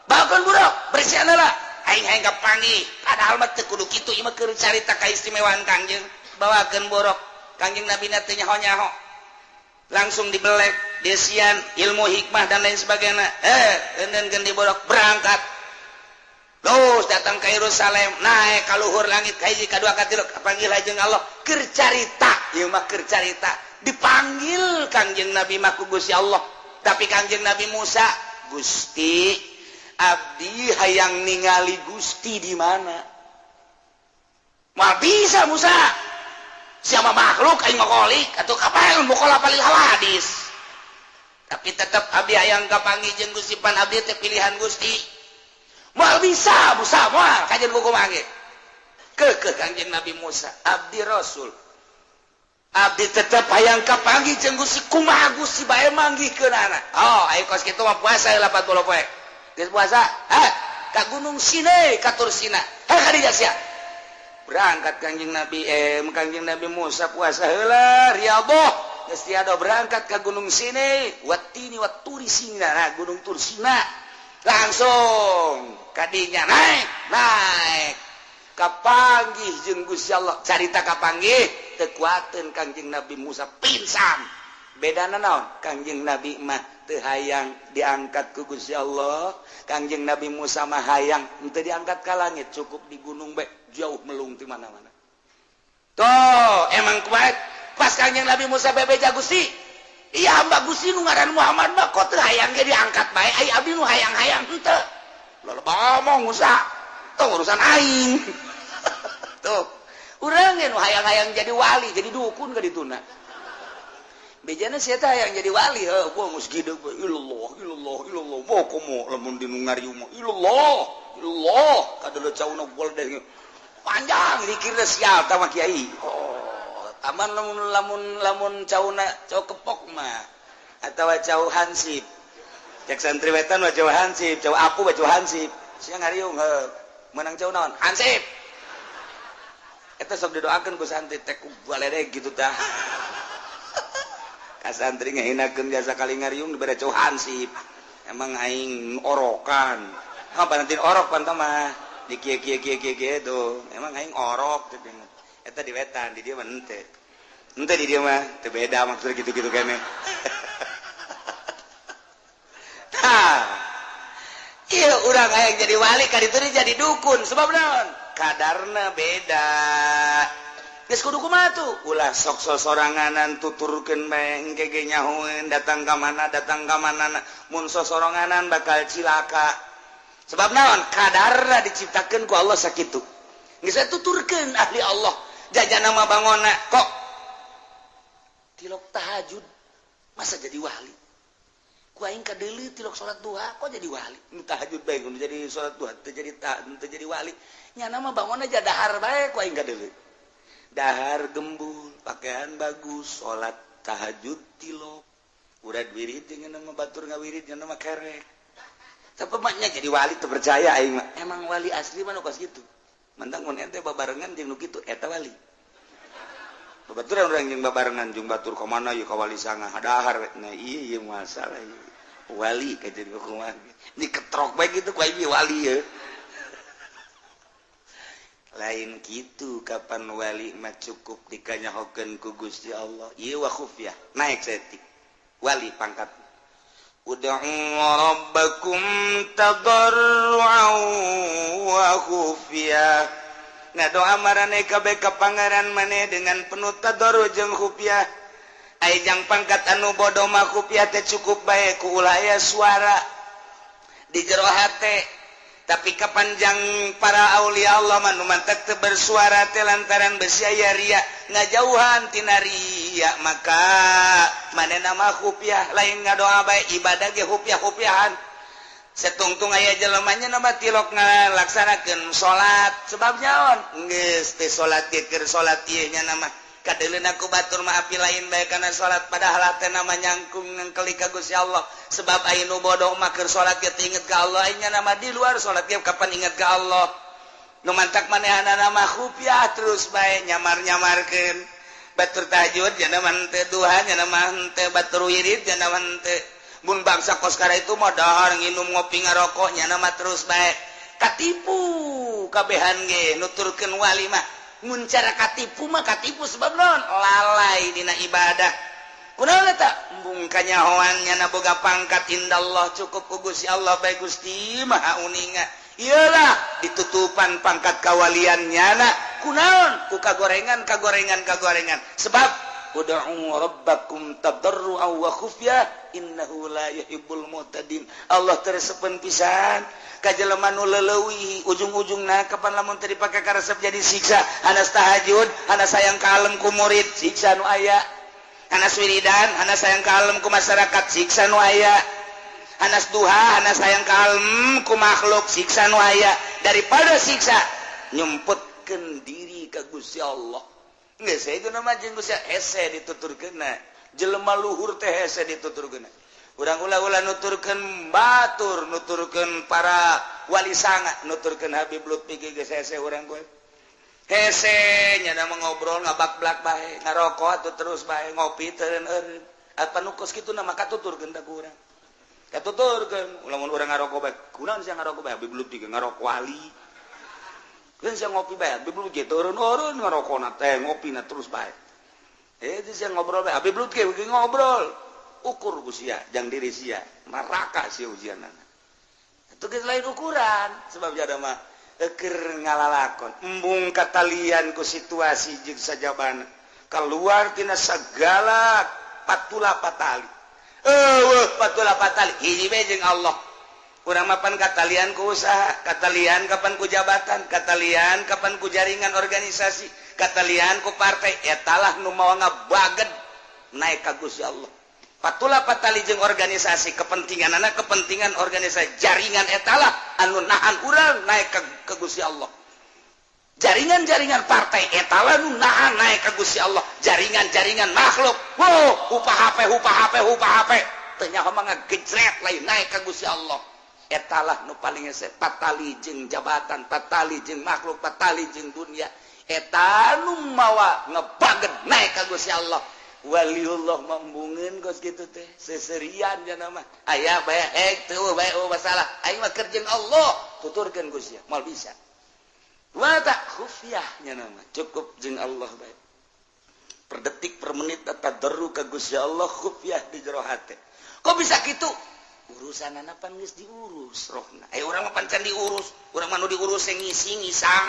S3: Bawakeun buruk, bersihna lah. Aing hayang kapanggih. Padahal mah teu kudu kitu, ieu mah keur carita kaistimewaan Kangjeng. Bawakeun buruk. Kangjeng Nabi na teu nyaho-nyaho. Langsung dibelek, desian, ilmu hikmah dan lain sebagainya. Kemudian diborok berangkat. Terus datang ke Yerusalem, naik ke luhur langit, kahiji kadua katilu, panggil jeung Allah, keur carita, ieu mah keur carita. Dipanggil Kangjeng Nabi mah ku Gusti Allah. Tapi Kangjeng Nabi Musa, Gusti, abdi hayang ningali Gusti di mana? Mal bisa Musa. Siapa makhluk aing ngokolik atuh kapal mukola palil hawadis. Tapi tetap abdi hayang kapanggih jeung Gusti pan abdi teh pilihan Gusti. Moal bisa Musa moal kajian buku mangge. Keukeuh Kangjeng Nabi Musa, abdi Rasul. Abdi tetap hayang kapanggih jeung Gusti kumaha Gusti bae manggihkeunana. Oh, aya kos kitu mah puasa 80 poe. Geus puasa? Ka Gunung Sinai katur Sina. Ka dieu sia. Berangkat Kangjeng Nabi Musa puasa heula riyadhah geus tiada berangkat ke Gunung Sinai watini waturi Sina. Nah, Gunung Tur Sina langsung kadinya naik kapanggih jeung Gusti Allah carita kapanggih teu kuateun Kangjeng Nabi Musa pingsan. Bedana naon? Kangjeng Nabi mah teu hayang diangkat ku Gusti Allah. Kangjeng Nabi Musa mah hayang teu diangkat ka langit, cukup di gunung bae jauh melung di mana-mana. Tuh, emang kuat pas Kangjeng Nabi Musa bebeja Gusti. Iya hamba Gusti nu ngaran Muhammad mah kok teu hayang ge diangkat bae, ai abdi nu hayang-hayang henteu. Loba ngomong Musa. Tuh urusan aing. Tuh. Urang ge nu hayang-hayang jadi wali, jadi dukun ka dituna. Bejana sia teh hayang jadi wali, heuh, gua geus gideg bae. Ilallah, moh komo lamun dinu ngariung mah. Ilallah, kadeuleut cauna gol deh. Panjang dikira sial tama kiai. Oh, taman lamun cauna cau kepok mah atawa cau hansip. Cek santriwetan mah cau hansip, cau apu mah cau hansip. Sia ngariung heuh, meunang cau naon? Hansip. sok didoakeun ku santri teh ku baledeg gitu tah. Ka santri ngahinakeun jasa kalingariung dibere cohan sih. Emang aing orokan. Apa nanti orok pan mah di kieu tuh. Emang aing orok teh. Eta di wetan di dieu mah henteu. Henteu di dieu mah teu beda maksud gitu-gitu keneh. Iya urang hayang jadi wali ka ditu jadi dukun sebab naon? Kadarna beda. Geus kudu kumaha tuh? Ulah sok sosoranganan tuturkeun bae engke ge nyahoeun datang ka manana mun sosoranganan bakal cilaka. Sebab naon? Kadarna diciptakeun ku Allah sakitu. Geus tuturkeun ahli Allah. Jajana mah bangonna kok tilok tahajud masa jadi wali? Ku aing kadeuleu tilok salat duha kok jadi wali. Nu tahajud bae kudu jadi salat duha teu jadi wali. Nya nama bangunna ja dahar bae ku aing kadeuleu. Dahar gembul, pakaian bagus, salat tahajud tilok. Urad wirid jeung nama batur ngawirid jeung nama kerek. Sapemaknya jadi wali teu percaya aing mah. Emang wali asli mah nu kos kitu. Mantang mun ente babarengan jeung nu kitu eta wali. Babaturan urang jeung babarengan jeung batur ka mana ieu ka wali sangah dahar nah ieu masalah ieu. Wali ka jadi kumaha ini ketrok bae gitu ku aing wali ya lain gitu kapan wali mah cukup dikanyahokeun ku Gusti Allah ieu wa khufyah naik setik wali pangkat ud'u rabbakum tadarruan wa khufyah ngadoa marane kabeh ka pangeran maneh dengan penuh tadarru jeung khufyah. Aijang pangkat anu bodoh mah khufyah teh cukup bae ku ulah aya suara di jero hate. Tapi kapanjang para aulia Allah mah nu mantep teu bersuara teh lantaran beusi aya ria ngajauhan tina ria maka manehna mah khufyah lain ngadoa bae ibadah ge khufyah-khufyahan. Setungtung aya jelema nya na tilok ngalaksanakeun salat sebab nyaon geus teh salat ge keur salat ieu nya mah kadeuleuh aku batur mah api lain bae kana salat padahal teh nama nyangkung nangkeli ka Gusti Allah sebab aya nu bodoh mah keur salat ge inget ka Allah nya nama di luar salat ge kapan inget ka Allah nu mantak manehna nama khufyah terus bae nyamar-nyamarkeun batur tahajud nya nama teu duha nya nama teu batur wirid nya nama teu mun bangsa kos kara itu mah dahar nginum ngopi ngarokok nya nama terus bae katipu kabehan ge nuturkeun wali mah mun cara katipu mah katipu sebab naon lalai dina ibadah kunaon eta embung kanyahoan nya boga pangkat indallah cukup ku Gusti Allah bae Gusti Maha Uninga iyalah ditutupan pangkat kawalian nyana kunaon ku kagorengan sebab ud'u rabbakum tadarruan wa khufyah innahu la yuhibbul mu'tadin Allah teresepen pisan ka jelema nu leuleuwih ujung-ujungna kapan lamun teu dipake ka resep jadi siksa anas tahajud anas sayang kalem ku murid siksa nu aya anas wiridan anas sayang kalem ku masyarakat siksa nu aya anas duha anas sayang kalem ku makhluk siksa nu aya daripada siksa nyumputkeun diri ka Gusti Allah geus saegeuna mah jeung Gusti hese dituturkeunna jelema luhur teh hese dituturkeunna urang ulah-ulah nuturkeun batur nuturkeun para wali sanga nuturkeun Habib Lutfi ge geus hese urang gue hese nya nama ngobrol ngabak-blak bae ngarokok atuh terus bae ngopi teureun-eureun apa nu kos kitu mah katuturkeun da ku urang katuturkeun lamun urang ngarokok bae kunaon sia ngarokok bae Habib Lutfi ge ngarokok wali keun sia ngopi bae Habib Lutfi teureun-eureun ngarokona teh ngopina terus bae itu sia ngobrol bae Habib Lutfi ge ngobrol ukur ku sia jang diri sia maraka sia ujianana itu geus lain ukuran sebab jada mah keur ngalalakon embung katalian ku situasi jeung sajabana keluar tina sagala patula patali patula patali hiji bae jeung Allah urang mapan katalian ku usaha katalian kapan ku jabatan katalian kapan ku jaringan organisasi katalian ku partai etalah nu mawa ngabaged naik ka Gusti Allah patula patali jeung organisasi kepentingan organisasi jaringan etalah anu nahan urang naik ke Gusti Allah jaringan partai etalah anu nahan naik ke Gusti Allah jaringan makhluk upah HP teu nyaho mah ngagejret lain naik ke Gusti Allah etalah nu paling hese patali jeung jabatan patali jeung makhluk patali jeung dunia eta nu mawa ngebaget naik ka Gusti Allah waliullah mambungeun kos kitu teh seserian cenah mah aya bae teu bae masalah aing mah keur jeung Allah tuturkeun Gusti moal bisa wa ta khufiyah cenah mah cukup jeung Allah bae per detik per menit tadarru ka Gusti Allah khufiyah di jero hate kok bisa kitu urusanana pan geus diurus rohna urang mah pancan diurus urang mah nu diurus ngisi-ngisang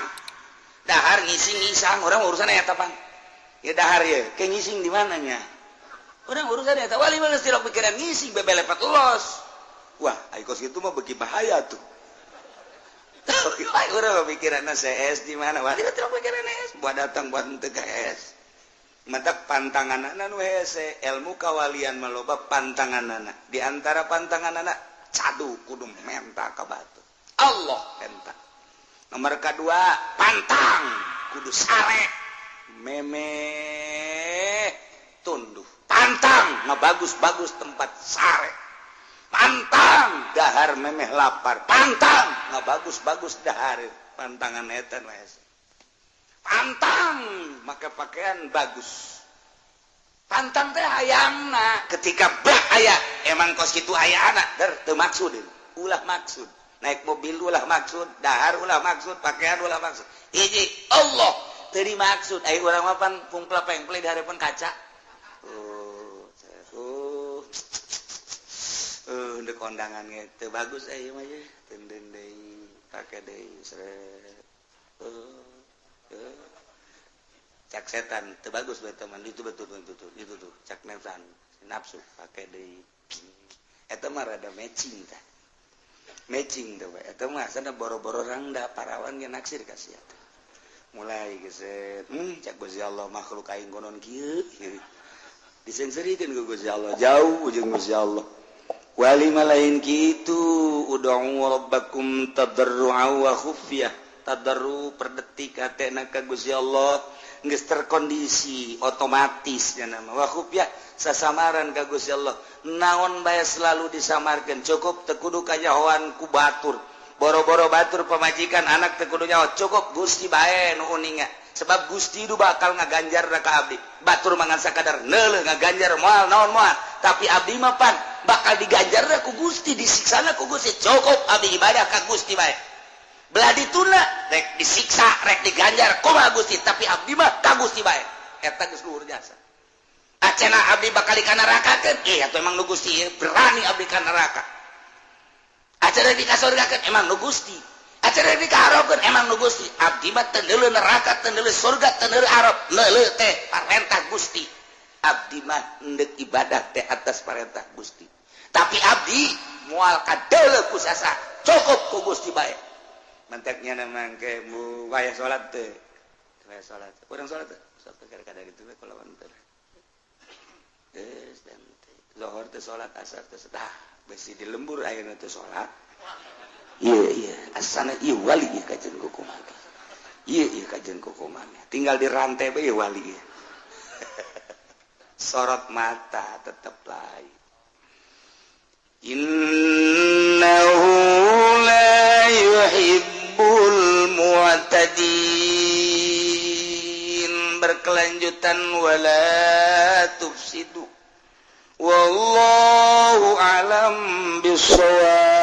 S3: dahar ngising-ngisang orang urusan eta pan ya dahar ya ke ngising di mananya orang urusan eta wali mah geus tilok pikiran ngising bebelepat los wah ai kos kitu mah beuki bahaya tuh ai urang pikiranna CS di mana wali mah tilok pikiran CS buat datang buat henteu ka CS mantap pantanganana nu hese ilmu kawalian mah loba pantanganana di antara pantanganana cadu kudu menta ka batu Allah menta. Nomor kedua pantang kudu sare meme tunduh pantang bagus-bagus tempat sare pantang dahar memeh lapar pantang bagus-bagus dahar pantangan eta wes pantang make pakaian bagus pantang teh hayangna ketika bah aya emang kos kitu aya anak teu maksud ulah maksud naik mobil ulah maksud dahar ulah maksud pakaian ulah maksud hiji Allah teu maksud ai urang mah pan pungpla-pengple di hareupeun kaca untuk kondangan teu bagus ai mah ye tenden deui pake deui sret cak setan teu bagus bae teman itu betul itu tuh cak nafsu pake deui eta mah rada matching tah matching tuh eta mah sana boro-boro rangda parawan ge naksir ka sia mulai geus cak Gusti Allah makhluk aing konon kieu disenserikeun ku Gusti Allah jauh jeung Gusti Allah wali malain kitu ud'u rabbakum tadarru'a wa khufyah tadarru per detik hatena ka Gusti Allah geus terkondisi otomatis nya nama wa khufyah sasamaran ka Gusti Allah naon bae selalu disamarkeun cukup teu kudu kajahoan ku batur boro-boro batur pamajikan anak teu kudu nyaho cukup Gusti bae nu uninga sebab Gusti itu bakal ngaganjar ka abdi batur mangan sakadar neuleuh ngaganjar moal naon moal tapi abdi mah pan bakal diganjar ku Gusti disiksana ku Gusti cukup abdi ibadah ka Gusti bae belah dituna rek disiksa rek diganjar kumaha Gusti tapi abdi mah ka Gusti bae eta geus luhur jasa acena abdi bakal ka neraka keun atuh emang nu Gusti berani abdi ka neraka acena di ka surga keun emang nu Gusti acena di ka hareupeun emang nu Gusti abdi mah teu neuleuh neraka teu neuleuh surga teu neuleuh hareup neuleuh teh parentah Gusti abdi mah hendeuk ibadah teh atas parentah Gusti tapi abdi moal kadeuleuh ku sasa cukup ku Gusti bae manteknya namang ke mu wayah salat teh wayah salat urang salat teh sok kada gitu we kalawan teh geus dan zuhur teh salat asar teh setah besi di lembur ayeuna teh salat iya asana ieu wali ieu kajen kukuman iya kajen kukuman tinggal di rantai bae wali sorot mata tetep lain innahu la yuhibbul mu'tadin berkelanjutan wala tufsidu wallahu alam bisawab